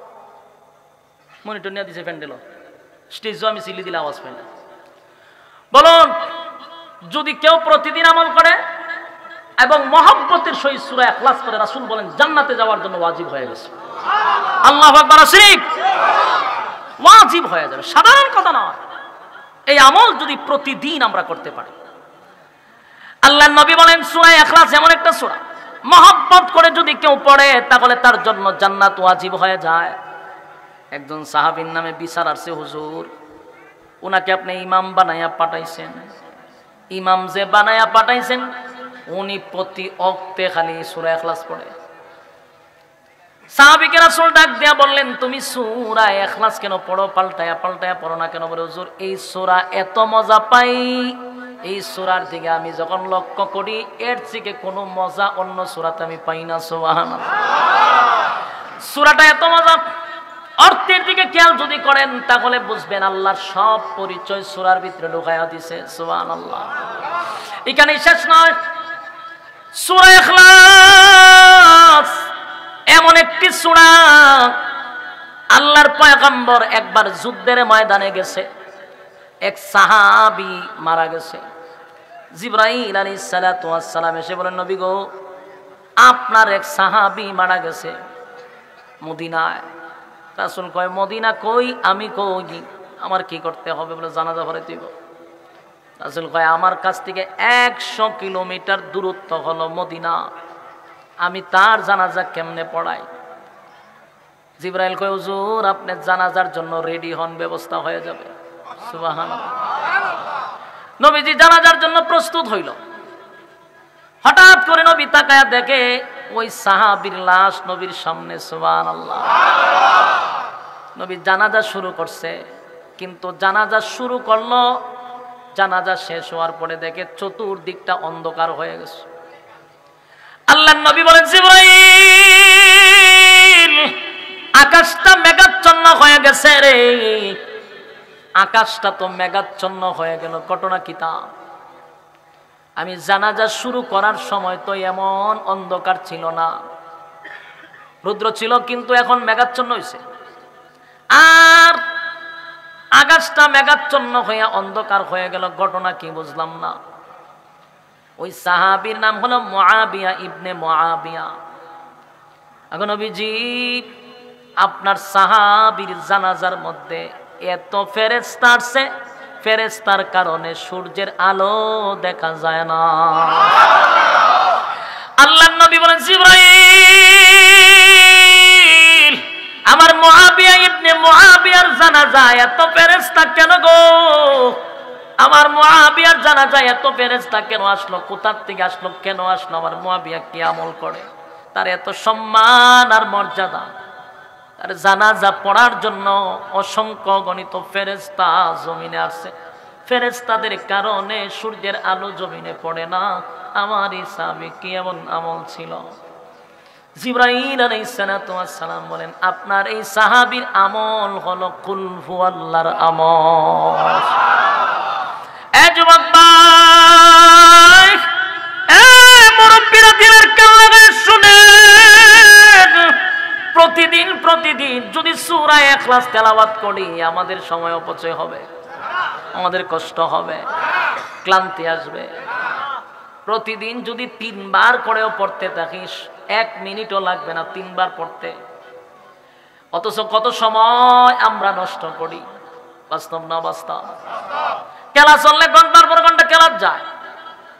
Speaker 1: মনিটর নিয়ে দিছে ফ্যান্ডেল, স্টেজও আমি সিলি দিলে আওয়াজ পাই না। বলুন, যদি কেউ প্রতিদিন আমল করে এবং মহব্বতের সহিত সূরা ইখলাস করে, রাসূল বলেন জান্নাতে যাওয়ার জন্য ওয়াজিব হয়ে গেছে। আল্লাহু আকবার, আসিক ওয়াজিব হয়ে যাবে, সাধারণ কথা নয়। এই আমল যদি প্রতিদিন আমরা করতে পারি, আল্লাহর নবী বলেন সূরা ইখলাস এমন একটা সূরা, মহব্বত করে যদি কেউ পড়ে তাহলে তার জন্য জান্নাত ওয়াজিব হয়ে যায়। একজন সাহাবীর নামে বিচার আসছে, হুজুর উনাকে আপনি ইমাম বানায়া পাঠাইছেন, ইমাম যে বানায়া পাঠাইছেন উনি প্রতি ওয়াক্তে খালি সূরা ইখলাস পড়ে। সাহাবীকে রাসূল ডাক দিয়া বললেন, তুমি সূরা ইখলাস কেন পড়ো, পাল্টায়া পাল্টায়া পড়ো না কেন? বলে হুজুর এই সূরা এত মজা পাই, এই সূরার দিকে আমি যখন লক্ষ্য করি এর থেকে কোনো মজা অন্য সূরাতে আমি পাই না। সুবহানাল্লাহ। সূরাটা এত মজা, অর্থের দিকে খেয়াল যদি করেন তাহলে বুঝবেন আল্লাহর সব পরিচয় সূরার ভিতরে ঢুকায়া দিয়েছে। সুবহানাল্লাহ। এখানে শেষ নয়, সূরা ইখলাস এমন একটি সূরা, আল্লাহর পয়গম্বর একবার যুদ্ধের ময়দানে গেছে, এক সাহাবী মারা গেছে। জিবরাইল আলাইহিস সালাতু ওয়াস সালাম এসে বলেন, নবী গো আপনার এক সাহাবী মারা গেছে মদিনায়। রাসূল কয়, মদিনা কই, আমি কই, আমার কি করতে হবে? বলে জানাজা পড়াইতে দিব। রাসূল কয়, আমার কাছ থেকে 100 কিলোমিটার দূরত্ব হলো মদিনা, আমি তার জানাজা কেমনে পড়াই? জিবরাইল কয়, হুজুর আপনি জানাজার জন্য রেডি হন, ব্যবস্থা হয়ে যাবে। সুবহানাল্লাহ। নবীজি জানাজার জন্য প্রস্তুত হইল। হঠাৎ করে নবী তাকায়া দেখে ওই সাহাবীর লাশ নবীর সামনে। সুবহানাল্লাহ। নবী জানাজা শুরু করছে, কিন্তু জানাজা শুরু করলো, জানাজা শেষ হওয়ার পরে দেখে চতুর্দিকটা অন্ধকার হয়ে গেছে। আল্লাহর নবী বলেন, জিবরাইল আকাশটা মেঘাচ্ছন্ন হয়ে গেছে রে, আকাশটা তো মেঘাচ্ছন্ন হয়ে গেল, ঘটনা কি তা? আমি জানাজা শুরু করার সময় তো এমন অন্ধকার ছিল না, রুদ্র ছিল, কিন্তু এখন মেঘাচ্ছন্ন হয়েছে। আর আকাশটা মেঘাচ্ছন্ন হয়ে অন্ধকার হয়ে গেল, ঘটনা কি বুঝলাম না। ওই সাহাবীর নাম হলো মুআবিয়া ইবনে মুআবিয়া। এখন নবীজি আপনার সাহাবীর জানাজার মধ্যে এত ফেরেশতা আসছে, ফেরেশতার কারণে সূর্যের আলো দেখা যায় না। আল্লাহর নবী বলেন, জিবরাইল, আমার মুআবিয়া ইবনে মুআবিয়ার জানাজা এত ফেরেশতা কেন গো? আমার মুআবিয়ার জানাজায় এত ফেরেশতা কেন আসলো? কোথা থেকে আসলো? কেন আসলো? আমার মুআবিয়া কি আমল করে? তার এত সম্মান আর মর্যাদা। তার জানাজা পড়ার জন্য অসংখ্য গণিত ফেরেশতা জমিনে আসছে। ফেরেশতাদের কারণে সূর্যের আলো জমিনে পড়ে না। আমার এই সাহাবী কি এমন আমল ছিল? জিবরাইল আলাইহিস সালাতু ওয়াস সালাম বলেন, আপনার এই সাহাবীর আমল হলো কুল হুয়াল্লাহর আমল। এ যুবক ভাই, এ মুরব্বিরা দিনের কান লাগায় শুনেন, প্রতিদিন যদি সূরা ইখলাস তেলাওয়াত করি আমাদের সময় অপচয় হবে, আমাদের কষ্ট হবে, ক্লান্তি আসবে। প্রতিদিন যদি 3 বার করেও পড়তে থাকিস 1 মিনিটও লাগবে না 3 বার পড়তে। অথচ কত সময় আমরা নষ্ট করি। বাস্তব না বাস্তব? খেলা চললে ঘন্টার পর ঘন্টা খেলা যায়,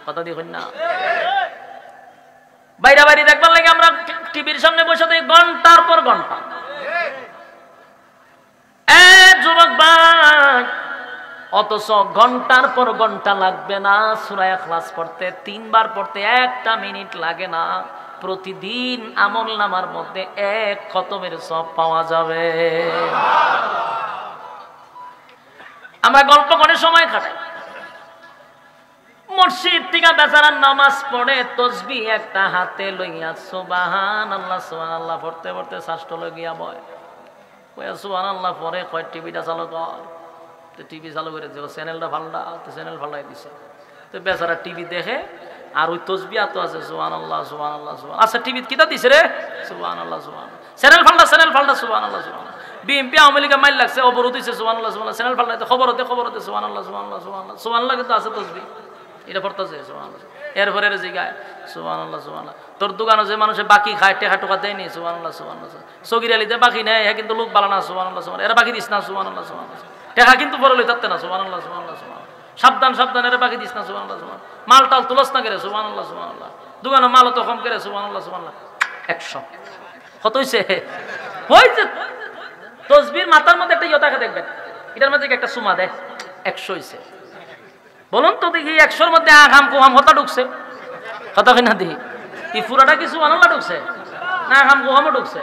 Speaker 1: কথা দেখুন না। বাইরে বাইরে দেখবার লাগে আমরা টিভির সামনে বসে থাকি ঘন্টার পর ঘন্টা। যুবক ভাই, অথচ ঘন্টার পর ঘন্টা লাগবে না সূরা ইখলাস পড়তে, 3 বার পড়তে 1টা মিনিট লাগে না। প্রতিদিন আমলনামার মধ্যে 1 খতমের সওয়াব পাওয়া যাবে। আমরা গল্প করে সময় কাটাই। মসজিদ থেকে বেচারা নামাজ পড়ে তাসবিহ একটা হাতে লইয়া সুবহানাল্লাহ সুবহানাল্লাহ পড়তে পড়তে শাস্ত্র লগিয়া বয়, কইয়া সুবহানাল্লাহ পরে কয় টিভিটা চালু কর। তো টিভি চালু করে দিও, চ্যানেলটা পাল্টা, তো চ্যানেল পাল্টাই দিছে। তো বেচারা টিভি দেখে আর ওই তাসবিহ তো আছে সুবহানাল্লাহ সুবহানাল্লাহ সুবহানাল্লাহ। আচ্ছা টিভি কিটা দিছে রে? সুবহানাল্লাহ সুবহানাল্লাহ। চ্যানেল পাল্টা সুবহানাল্লাহ সুবহানাল্লাহ। বিএমপি আওয়ামী লীগের মাইল লাগছে, অবরোধ হইছে সুবহানাল্লাহ সুবহানাল্লাহ। চ্যানেল পাল্টাইতে খবর হতে সুবহানাল্লাহ সুবহানাল্লাহ সুবহানাল্লাহ সুবহানাল্লাহ কিন্তু আছে তাসবিহ, এটা পড়তেছে সুবহানাল্লাহ। এরপরে জিগায় সুবহানাল্লাহ সুবহানাল্লাহ। তোর দোকানে যে মানুষে বাকি খায় টেকা টোকা দেয়নি সুবহানাল্লাহ সুবহানাল্লাহ। সগির আলীতে বাকি নেয়, হ্যাঁ কিন্তু লোক বালা না সুবহানাল্লাহ সুবহানাল্লাহ। এরা বাকি দিস না সুবহানাল্লাহ সুবহানাল্লাহ। টেকা কিন্তু পরে লই থাকতে না সুবহানাল্লাহ সুবহানাল্লাহ সুবহানাল্লাহ। সাবধান সাবধান, এরা বাকি দিস না সুবহানাল্লাহ সুবহানাল্লাহ। মাল টাল তুলস না করে সুবহানাল্লাহ সুবহানাল্লাহ। দোকানে মাল তো কম করে সুবহানাল্লাহ সুবহানাল্লাহ। 100 কত হইছে? হইছে তাসবিহর মাথার মধ্যে একটা ইয়া থাকে দেখবেন, এটার মধ্যে একটা সুমা দেয় 100 হইছে। বলুন তো দেখি 100-র মধ্যে আগাম কোহাম হতা ঢুকছে? কথা কিনা দেখি এই পুরাটা কি সুবহানাল্লাহ ঢুকছে না আগাম কোহামও ঢুকছে?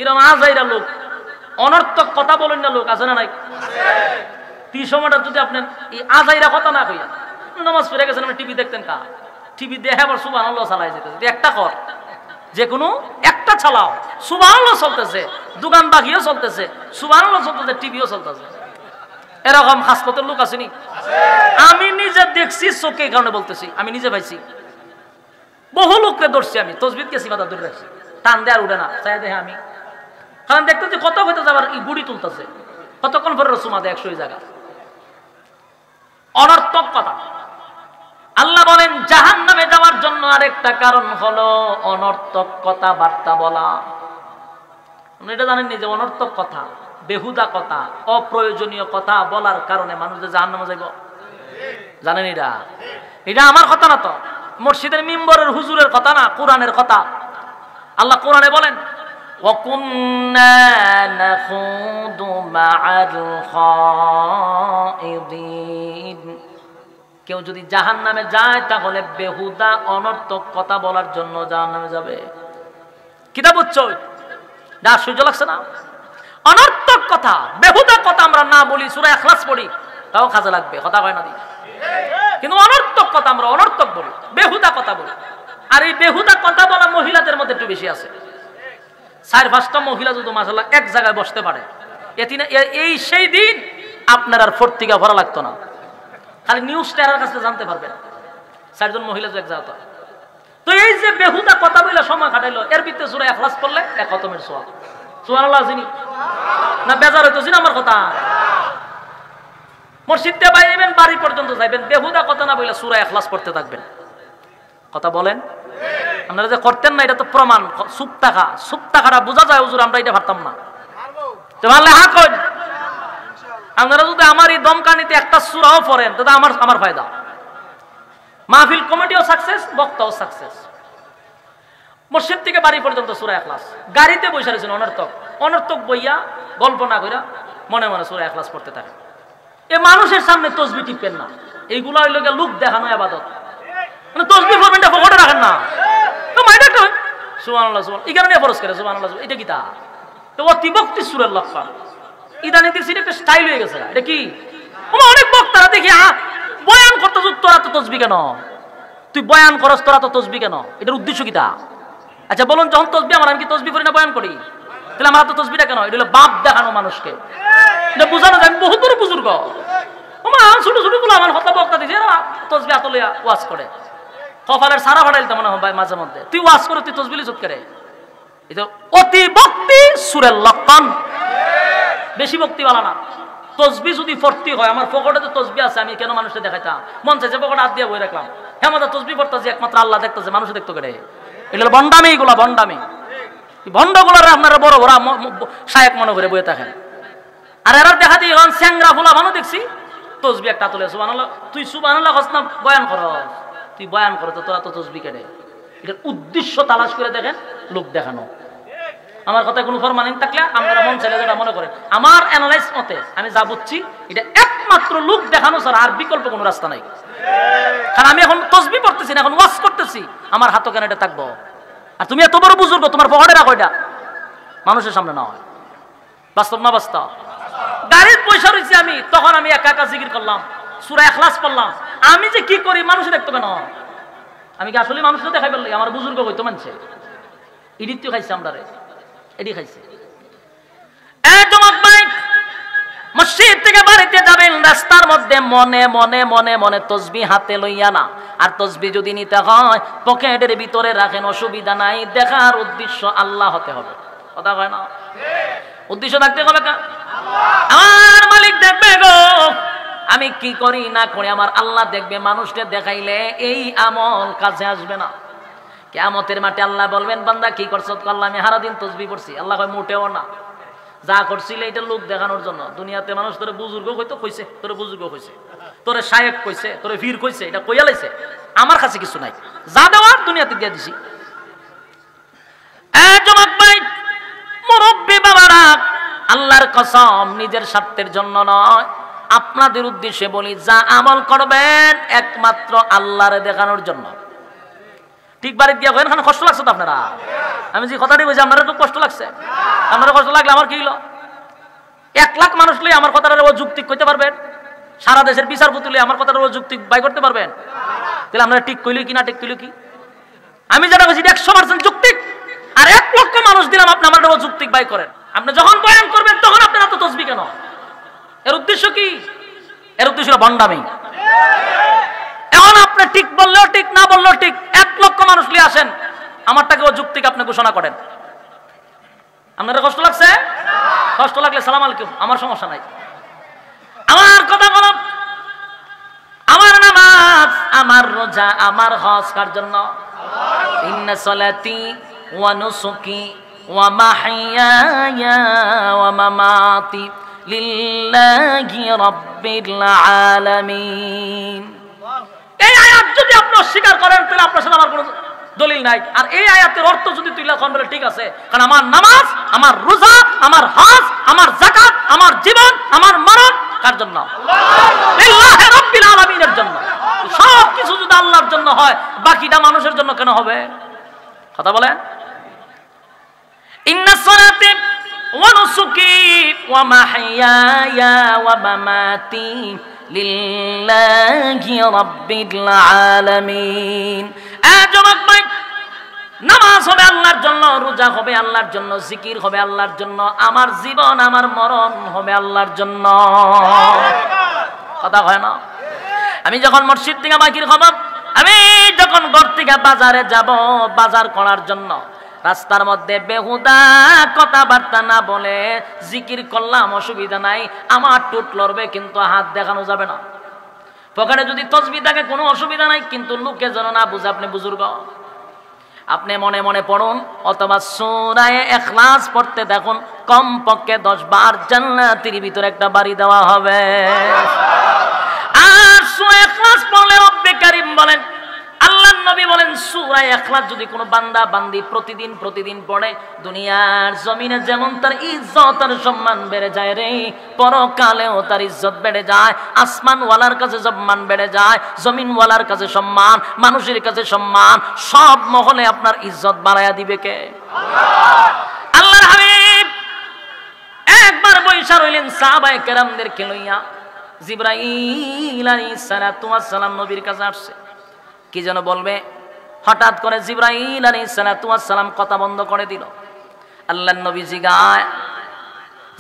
Speaker 1: এরকম আজাইরা লোক, অনর্থক কথা বলেন না লোক আছে না নাই? এই সময়টা যদি আপনি এই আজাইরা কথা না কইয়া নামাজ পড়ে গেছেন, আপনি টিভি দেখতেন কা? টিভি দেখে আবার সুবহানাল্লাহ চালাই যেতেছে। একটা কর, যে কোনো একটা চালাও, সুবহানাল্লাহ চলতেছে, দোকান বাকিও চলতেছে, সুবহানাল্লাহ চলতেছে, টিভিও চলতেছে। এরকম হাসপাতাল লোক আসেনি? আমি নিজে দেখছি, চোখে কারণে বলতেছি, আমি নিজে পাইছি। বহু লোককে ধরছি আমি, তাসবিহ কে সিফাতা ধরে রাখছি, টান দেয় আর উঠে না, চাই দেখে আমি। কারণ দেখতেছি কত হইতে যাবার এই গুড়ি তুলতেছে, কতক্ষণ পরে রসুমা দেয় 100 জায়গা। অনর্থক কথা। আল্লাহ বলেন জাহান্নামে যাওয়ার জন্য আরেকটা কারণ হলো অনর্থক কথা বার্তা বলা। আপনি এটা জানেন নি যে অনর্থক কথা, বেহুদা কথা, অপ্রয়োজনীয় কথা বলার কারণে মানুষ যে জাহান্নামে যাইব? জানেন এটা? এটা আমার কথা না তো, মসজিদের মিম্বরের হুজুরের কথা না, কোরআনের কথা। আল্লাহ কোরআনে বলেন وَكُنَّا نَخُوضُ مَعَ الْخَائِضِينَ। কেউ যদি জাহান্নামে যায় তাহলে বেহুদা অনর্থক কথা বলার জন্য জাহান্নামে যাবে। কিতা বুঝছো? না সহ্য লাগছে না? অনর্থক কথা, বেহুদা কথা আমরা না বলি, সূরা ইখলাস পড়ি, তাও কাজে লাগবে, কথা কয় না দি। কিন্তু অনর্থক কথা আমরা অনর্থক বলি, বেহুদা কথা বলি। আর এই বেহুদা কথা বলা মহিলাদের মধ্যে একটু বেশি আছে। 4-5টা মহিলা যদি মাশাআল্লাহ এক জায়গায় বসতে পারে, এই সেই দিন আপনার আর পত্রিকা ভরা লাগতো না, খালি নিউজ চ্যানেলের কাছে জানতে পারবেন 4জন মহিলা যে এক জায়গা। তো এই যে বেহুদা কথা বলে সময় কাটাইলো, এর ভিতরে সূরা ইখলাস পড়লে 1 খতমের সওয়াব। সুবহানাল্লাহ জিনি না বেজার হইতো জিনি আমার কথা? মসজিদে বাইরেবেন, বাড়ি পর্যন্ত যাইবেন, বেহুদা কথা না বলে সূরা ইখলাস পড়তে থাকবেন। কথা বলেন? আপনারা যে করতেন না এটা তো প্রমাণ। সুপ টাকাটা বোঝা যায় হুজুর, আমরা এটা পারতাম না। তো ভালো হা কই আপনারা যদি আমার এই দমকানিতে একটা সূরাও পড়েন তাহলে আমার ফায়দা। মাহফিল কমিটিও সাকসেস, বক্তাও সাকসেস। মসজিদ থেকে বাড়ি পর্যন্ত সূরা ইখলাস, গাড়িতে বসে রয়েছেন অনর্থক বইয়া গল্প না কইরা মনে মনে সূরা ইখলাস পড়তে থাকে। এ মানুষের সামনে তসবিহ টিপবেন না, এইগুলা হইল গিয়ে লোক দেখানো ইবাদত। মানে তসবিহ পড়বেন না, পকেটে রাখেন না। তো মাইটা কই সুবহানাল্লাহ সুবহানাল্লাহ, এই কারণে ফরজ করে সুবহানাল্লাহ। এটা কি তা? তো অতিভক্তি সূরার লক্ষণ। ইদানিতে সেটা একটা স্টাইল হয়ে গেছে। এটা কি? অনেক বক্তারা দেখি বয়ান করতে তোরা তো তসবিহ কেন? তুই বয়ান করস, তোরা তো তসবিহ কেন? এটার উদ্দেশ্য কি তা? আচ্ছা বলুন, যখন তসবিহ আমি কি তসবিহ করি না বয়ান করি? তাহলে আমার তো তসবিহটা কেন? এটা হলো বাপ দেখানো মানুষকে। এটা বোঝানো যায় আমি বহুত বড় বুজুর্গ। ছোট ছোট গুলো আমার হত্যা বক্তা দিছে তসবিহ আতলিয়া ওয়াজ করে, কপালের সারা ফাটাইতে মনে হয় মাঝে মধ্যে। তুই ওয়াজ করে তুই তসবিহ চুপ করে। এটা অতি ভক্তি সূরার লক্ষণ। বেশি ভক্তি বালা না। তসবিহ যদি ফর্তি হয়, আমার পকেটে তো তসবিহ আছে, আমি কেন মানুষকে দেখাইতাম? মন চাইছে পকেটে হাত দিয়ে বই রাখলাম। হ্যাঁ আমাদের তসবিহ পড়তেছি একমাত্র আল্লাহ দেখতেছে, মানুষ দেখতো কেটে। এগুলো ভণ্ডামি, এগুলা ভণ্ডামি। ভণ্ডগুলার আপনারা বড় বড় শায়েক মনে করে বইয়ে থাকেন। আর এরা দেখা দিয়ে এখন স্যাংরা ফোলা মানুষ দেখছি তসবিহ একটা তুলে সুবহানাল্লাহ। তুই সুবহানাল্লাহ কস না, বয়ান কর। তুই বয়ান করো তো তোরা তো তসবিহ কেটে। এটার উদ্দেশ্য তালাশ করে দেখেন, লোক দেখানো। আমার কথায় কোনো ফরমানিং থাকলে আপনারা মন চাইলে যেটা মনে করেন, আমার অ্যানালাইজ মতে আমি যা বুঝছি এটা একমাত্র লোক দেখানো ছাড়া আর বিকল্প কোনো রাস্তা নাই। কারণ আমি এখন তসবিহ পড়তেছি না, এখন ওয়াজ করতেছি, আমার হাতও কেন এটা থাকবো? আর তুমি এত বড় বুজুর্গ, তোমার পকেটে রাখো এটা, মানুষের সামনে না হয়। বাস্তব না বাস্তব? গাড়ির পয়সা রয়েছে আমি, তখন আমি একা একা জিকির করলাম, সূরা ইখলাস পড়লাম। আমি যে কি করি মানুষ দেখতো কেন? আমি কি আসলে মানুষকে দেখাই পারলি? আমার বুজুর্গ হইতো মানছে ইডিত্য খাইছে, আমরা রে এডি খাইছে। মসজিদ থেকে বাড়িতে যাবেন, রাস্তার মধ্যে মনে মনে মনে মনে তসবিহ হাতে লইয়া না। আর তসবিহ যদি নিতে হয় পকেটের ভিতরে রাখেন, অসুবিধা নাই। দেখার উদ্দেশ্য আল্লাহ হতে হবে। কথা কয় না? উদ্দেশ্য থাকতে হবে আমার মালিক দেখবে গো আমি কি করি না করি, আমার আল্লাহ দেখবে। মানুষকে দেখাইলে এই আমল কাজে আসবে না। কিয়ামতের মাঠে আল্লাহ বলবেন, বান্দা কি করছ? আল্লাহ আমি সারাদিন তসবিহ পড়ছি। আল্লাহ কয় মোটেও না, যা করছিল এটা লোক দেখানোর জন্য। দুনিয়াতে মানুষ তোরে বুজুর্গ হইতো কইছে, তোরে বুজুর্গ কইছে, তোরে শায়েক কইছে, তোরে ফির কইছে, এটা কইয়া লাইছে। আমার কাছে কিছু নাই, যা দেওয়ার দুনিয়াতে দিয়ে দিছি। যুবক ভাই, মুরব্বী বাবারা, আল্লাহর কসম নিজের স্বার্থের জন্য নয়, আপনাদের উদ্দেশ্যে বলি, যা আমল করবেন একমাত্র আল্লাহরে দেখানোর জন্য। ঠিক বাড়ি দিয়া কেন কষ্ট লাগছে তো আপনারা? আমি যে কথাটি বলছি আপনারা তো কষ্ট লাগছে। আপনারা কষ্ট লাগলে আমার কি হলো? 1 লাখ মানুষ লই আমার কথাটা যুক্তিক কইতে পারবেন? সারা দেশের বিচারপতি লই আমার কথাটা যুক্তিক বাই করতে পারবেন? তাহলে আপনারা ঠিক কইলি কি না ঠিক কইলি কি? আমি যেটা বলছি 100% যুক্তিক, আর 1 লক্ষ মানুষ দিলাম আপনি আমার যুক্তিক বাই করেন। আপনি যখন বয়ান করবেন তখন আপনারা তো তসবিহ কেন? এর উদ্দেশ্য কি? এর উদ্দেশ্য ভণ্ডামি। এখন আপনি ঠিক বললেও ঠিক, না বললেও ঠিক, 1 লক্ষ মানুষ লিয়ে আসেন, আমারটাকে যুক্তিকে আপনি ঘোষণা করেন। আপনার কষ্ট লাগছে? কষ্ট লাগলে সালাম আলাইকুম, আমার সমস্যা নাই। আমার কথা বলো, আমার নামাজ, আমার রোজা, আমার হজ কার জন্য? ইন্না সালাতি ওয়া নুসুকি ওয়া মাহইয়ায়া ওয়া মামাতি লিল্লাহি রাব্বিল আলামিন। এই আয়াত যদি আপনি অস্বীকার করেন তাহলে আপনার সাথে আমার কোনো দলিল নাই। আর এই আয়াতের অর্থ যদি তুই লেখন বলে ঠিক আছে, কারণ আমার নামাজ, আমার রোজা, আমার হজ, আমার যাকাত, আমার জীবন, আমার মরণ কার জন্য? লিল্লাহি রাব্বিল আলামিনের জন্য। সব কিছু যদি আল্লাহর জন্য হয়, বাকিটা মানুষের জন্য কেন হবে? কথা বলেন। ইন্না সালাতি ওয়া নুসুকি ওয়া মাহইয়ায়া ওয়া মামাতি লিল্লাহি রাব্বিল আলামিন। যুবক ভাই, নামাজ হবে আল্লাহর জন্য, রোজা হবে আল্লাহর জন্য, জিকির হবে আল্লাহর জন্য, আমার জীবন আমার মরণ হবে আল্লাহর জন্য। কথা হয় না? আমি যখন মসজিদ থেকে বাকির খবর, আমি যখন ঘর থেকে বাজারে যাব বাজার করার জন্য, রাস্তার মধ্যে বেহুদা কথাবার্তা না বলে জিকির করলাম, অসুবিধা নাই। আমার টুট লড়বে কিন্তু হাত দেখানো যাবে না। পকেটে যদি তসবিহ থাকে কোনো অসুবিধা নাই, কিন্তু লোকে যেন না বুঝে আপনি বুজুর্গ। আপনি মনে মনে পড়ুন অথবা সূরা ইখলাস পড়তে দেখুন, কমপক্ষে 10 বার জান্নাতের ভিতরে একটা বাড়ি দেওয়া হবে। আর সূরা ইখলাস পড়লে রব্বে কারীম বলেন, আল্লাহর নবী বলেন, সূরা ইখলাস যদি কোনো বান্দা বান্দি প্রতিদিন পড়ে, দুনিয়ার জমিনে যেমন তার ইজ্জত আর সম্মান বেড়ে যায় রে, পরকালেও তার ইজ্জত বেড়ে যায়। আসমানওয়ালার কাছে সম্মান বেড়ে যায়, জমিনওয়ালার কাছে সম্মান, মানুষের কাছে সম্মান, সব মহলে আপনার ইজ্জত বাড়ায়া দিবে কে? আল্লাহ। আল্লাহর হাবিব একবার বৈশা রইলেন সাহাবায়ে কেরামদেরকে লইয়া। জিবরাইল আলাইহিস সালাতু ওয়াস সালাম নবীর কাছে আসছে, কি যেন বলবে। হঠাৎ করে জিবরাইল আলাইহিস সালাতু ওয়াস সালাম কথা বন্ধ করে দিল। আল্লাহর নবী জিগায়,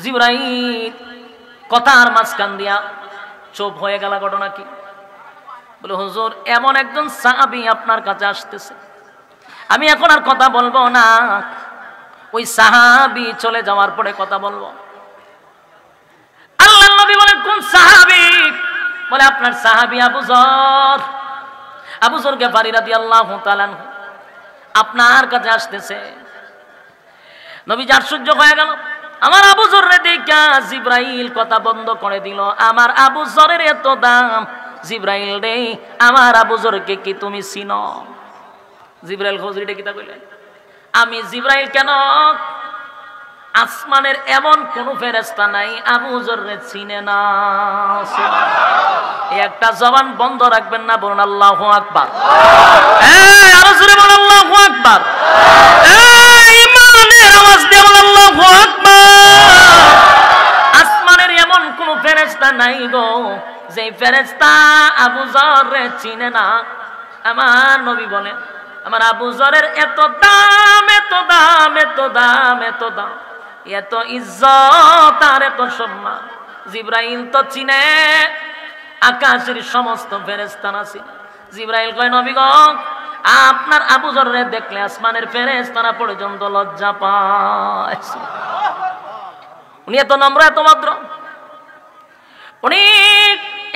Speaker 1: জিবরাইল কথার মাঝখান দিয়া চুপ হয়ে গেল, ঘটনা কি? বলে, হুজুর এমন একজন সাহাবী আপনার কাছে আসতেছে, আমি এখন আর কথা বলবো না, ওই সাহাবী চলে যাওয়ার পরে কথা বলবো। আল্লাহর নবী বলেন, কোন সাহাবী? বলে, আপনার সাহাবী আবু যর গিফারি রাদিয়াল্লাহু তাআলা আপনার কাছে আসতেছে। নবী আশ্চর্য হয়ে গেল, আমার আবু যররে দেখা জিবরাইল কথা বন্ধ করে দিল। আমার আবু যরের এত দাম, জিবরাইল রে আমার আবু যরকে কি তুমি চিনো? জিবরাইল হুজুরিটা কিতা কইলেন, আমি জিবরাইল কেন, আসমানের এমন কোন ফেরেশতা নাই আবু যররে চিনে না। এই একটা জবান বন্ধ রাখবেন না, বলুন আল্লাহু আকবার। এই আরো জোরে বলুন আল্লাহু আকবার। এই ইমানের আওয়াজ দিয়ে বলুন আল্লাহু আকবার। আসমানের এমন কোন ফেরেশতা নাই গো, যে ফেরেশতা আবু যররে চিনে না। আমার নবী বলেন, আমার আবু যরের এত দাম, এত দাম, এত দাম, এত দাম, এত ইজ্জত আর এত সম্মান, জিবরাইল তো চিনে, আকাশের সমস্ত ফেরেশতারা চিনে। জিবরাইল কয়, নবী গো আপনার আবু যররে দেখলে আসমানের ফেরেশতারা পর্যন্ত লজ্জা পায়। উনি এত নম্র, এত ভদ্র, উনি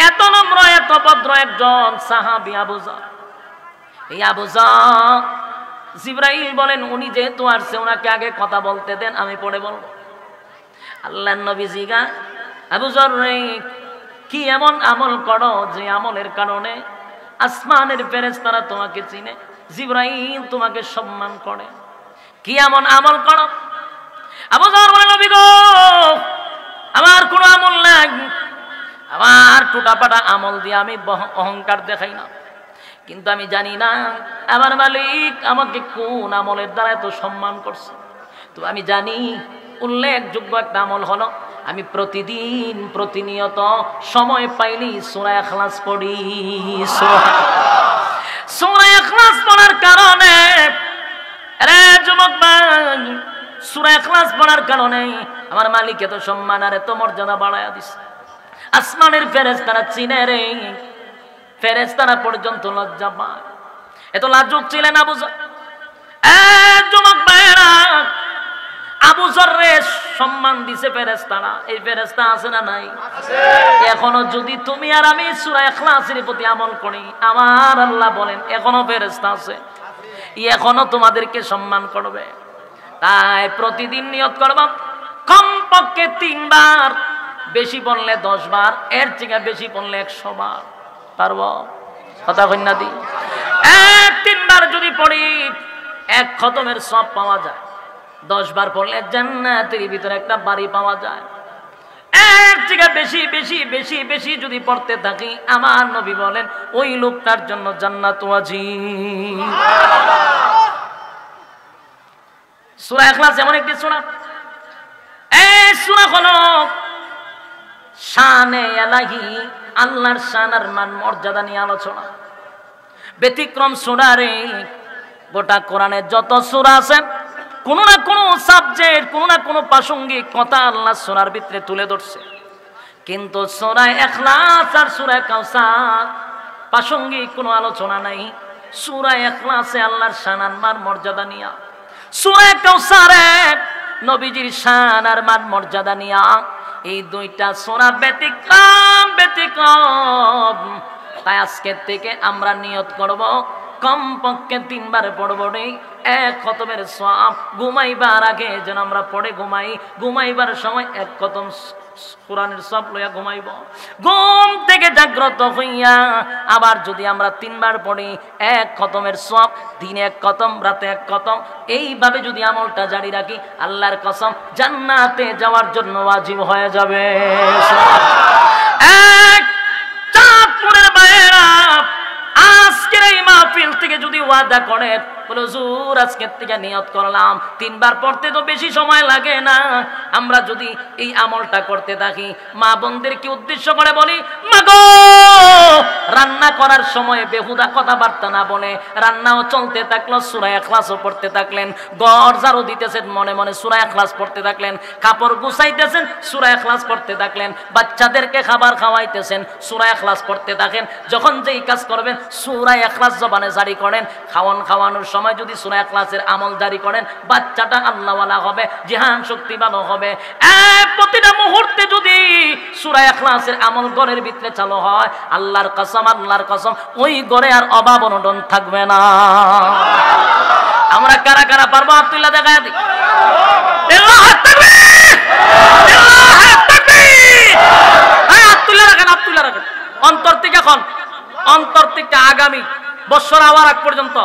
Speaker 1: এত নম্র, এত ভদ্র একজন সাহাবী আবু যর। এই আবু যর, জিবরাইল বলেন উনি যেহেতু আসছে ওনাকে আগে কথা বলতে দেন, আমি পরে বলবো। আল্লাহর নবী জিগা, আবু যর রে কি এমন আমল করো যে আমলের কারণে আসমানের ফেরেশতারা তোমাকে চিনে, জিবরাইল তোমাকে সম্মান করে? কি এমন আমল করো? আবু যর বলে, নবী গো আমার কোনো আমল নাই, আমার টুটাপাটা আমল দিয়ে আমি অহংকার দেখাই না, কিন্তু আমি জানি না আমার মালিক আমাকে কোন আমলের দ্বারা এত সম্মান করছে। তো আমি জানি উল্লেখযোগ্য একটা আমল হলো, আমি প্রতিনিয়ত সময় পাইলি সূরা ইখলাস পড়ি। সূরা ইখলাস পড়ার কারণে, আরে যুবক ভাই, সূরা ইখলাস পড়ার কারণে আমার মালিক এত সম্মান আর এত মর্যাদা বাড়ায়া দিছে। আসমানের ফেরেশতারা চিনে রে, ফেরেশতারা পর্যন্ত লজ্জা পায়। এত লাজুক ছিলেন আবু যর। যুবক ভাইরা, আবু যররে সম্মান দিছে ফেরেশতারা। এই ফেরেশতা আছে না নাই? এখনো যদি তুমি আর আমি সূরা ইখলাসের প্রতি আমল করি, আমার আল্লাহ বলেন এখনো ফেরেশতা আছে, এখনো তোমাদেরকে সম্মান করবে। তাই প্রতিদিন নিয়ত করবা, কমপক্ষে 3 বার, বেশি পড়লে 10 বার, এর থেকে বেশি পড়লে 100 বার। পারবো? কথা কইনা দি। 3 বার যদি পড়ি 1 খতমের সব পাওয়া যায়, 10 বার পড়লে জান্নাতের ভিতরে একটা বাড়ি পাওয়া যায়। এর থেকে বেশি বেশি বেশি বেশি যদি পড়তে থাকি, আমার নবী বলেন ওই লোকটার জন্য জান্নাত ওয়াজিব। সূরা ইখলাস এমন একটি সূরা, এই সূরা হলো শানে ইলাহি, আল্লাহর শান আর মান মর্যাদা নিয়ে আলোচনা। ব্যতিক্রম সূরা রে, গোটা কোরআনে যত সূরা আছে কোনো না কোনো সাবজেক্ট, কোনো না কোনো প্রাসঙ্গিক কথা আল্লাহ সূরার ভিতরে তুলে ধরছে। কিন্তু সূরা ইখলাস আর সূরা কাউসার প্রাসঙ্গিক কোনো আলোচনা নাই। সূরা ইখলাসে আল্লাহর শান আর মান মর্যাদা নিয়া, সূরা কাউসারে নবীজির শান আর মান মর্যাদা নিয়া। এই দুইটা সূরা ব্যতিক্রম। তাই আজকে থেকে আমরা নিয়ত করব কমপক্ষে 3 বার পড়ব রে। এক খতমের সওয়াব ঘুমাইবার আগে যেন আমরা পড়ে ঘুমাই, ঘুমাইবার সময় এক খতম কোরআনের সওয়াব লইয়া ঘুমাইব। ঘুম থেকে জাগ্রত হইয়া আবার যদি আমরা 3 বার পড়ি, এক খতমের সওয়াব, দিনে এক খতম, রাতে এক খতম, এইভাবে যদি আমলটা জারি রাখি, আল্লাহর কসম জান্নাতে যাওয়ার জন্য ওয়াজিব হয়ে যাবে। এক চাঁদপুরের বাইরা আজকের এই মাহফিল থেকে যদি ওয়াদা করে, বলে হুজুর আজকের থেকে নিয়ত করলাম 3 বার পড়তে তো বেশি সময় লাগে না, আমরা যদি এই আমলটা করতে থাকি, মা বোনদেরকে উদ্দেশ্য করে বলি, মা গো রান্না করার সময় বেহুদা কথাবার্তা না বলে রান্নাও চলতে থাকলো, সূরা ইখলাসও পড়তে থাকলেন, ঘর ঝাড়ু দিতেছেন মনে মনে সূরা ইখলাস পড়তে থাকলেন, কাপড় গুছাইতেছেন সূরা ইখলাস পড়তে থাকলেন, বাচ্চাদেরকে খাবার খাওয়াইতেছেন সূরা ইখলাস পড়তে থাকেন। যখন যেই কাজ করবেন সূরা ইখলাস জবানে জারি করেন। খাওয়ানোর সময় যদি সূরা ইখলাসের আমল জারি করেন, বাচ্চাটা আল্লাহওয়ালা হবে, জিহান শক্তি ভালো হবে। প্রতিটা মুহূর্তে যদি সূরা ইখলাসের আমল ঘরের ভিতরে চালু হয়, আল্লাহর কসম, আল্লাহর কসম, ওই ঘরে আর অভাব অনটন থাকবে না। আমরা কারা কারা পারবো? আব্দুল্লাহ দেখায় দিই। আল্লাহু তাকবীর, আল্লাহু তাকবীর। আব্দুল্লাহ রাখেন, আব্দুল্লাহ রাখেন। অন্তর থেকে এখন, অন্তর থেকে আগামী বছর আওয়ার আগ পর্যন্ত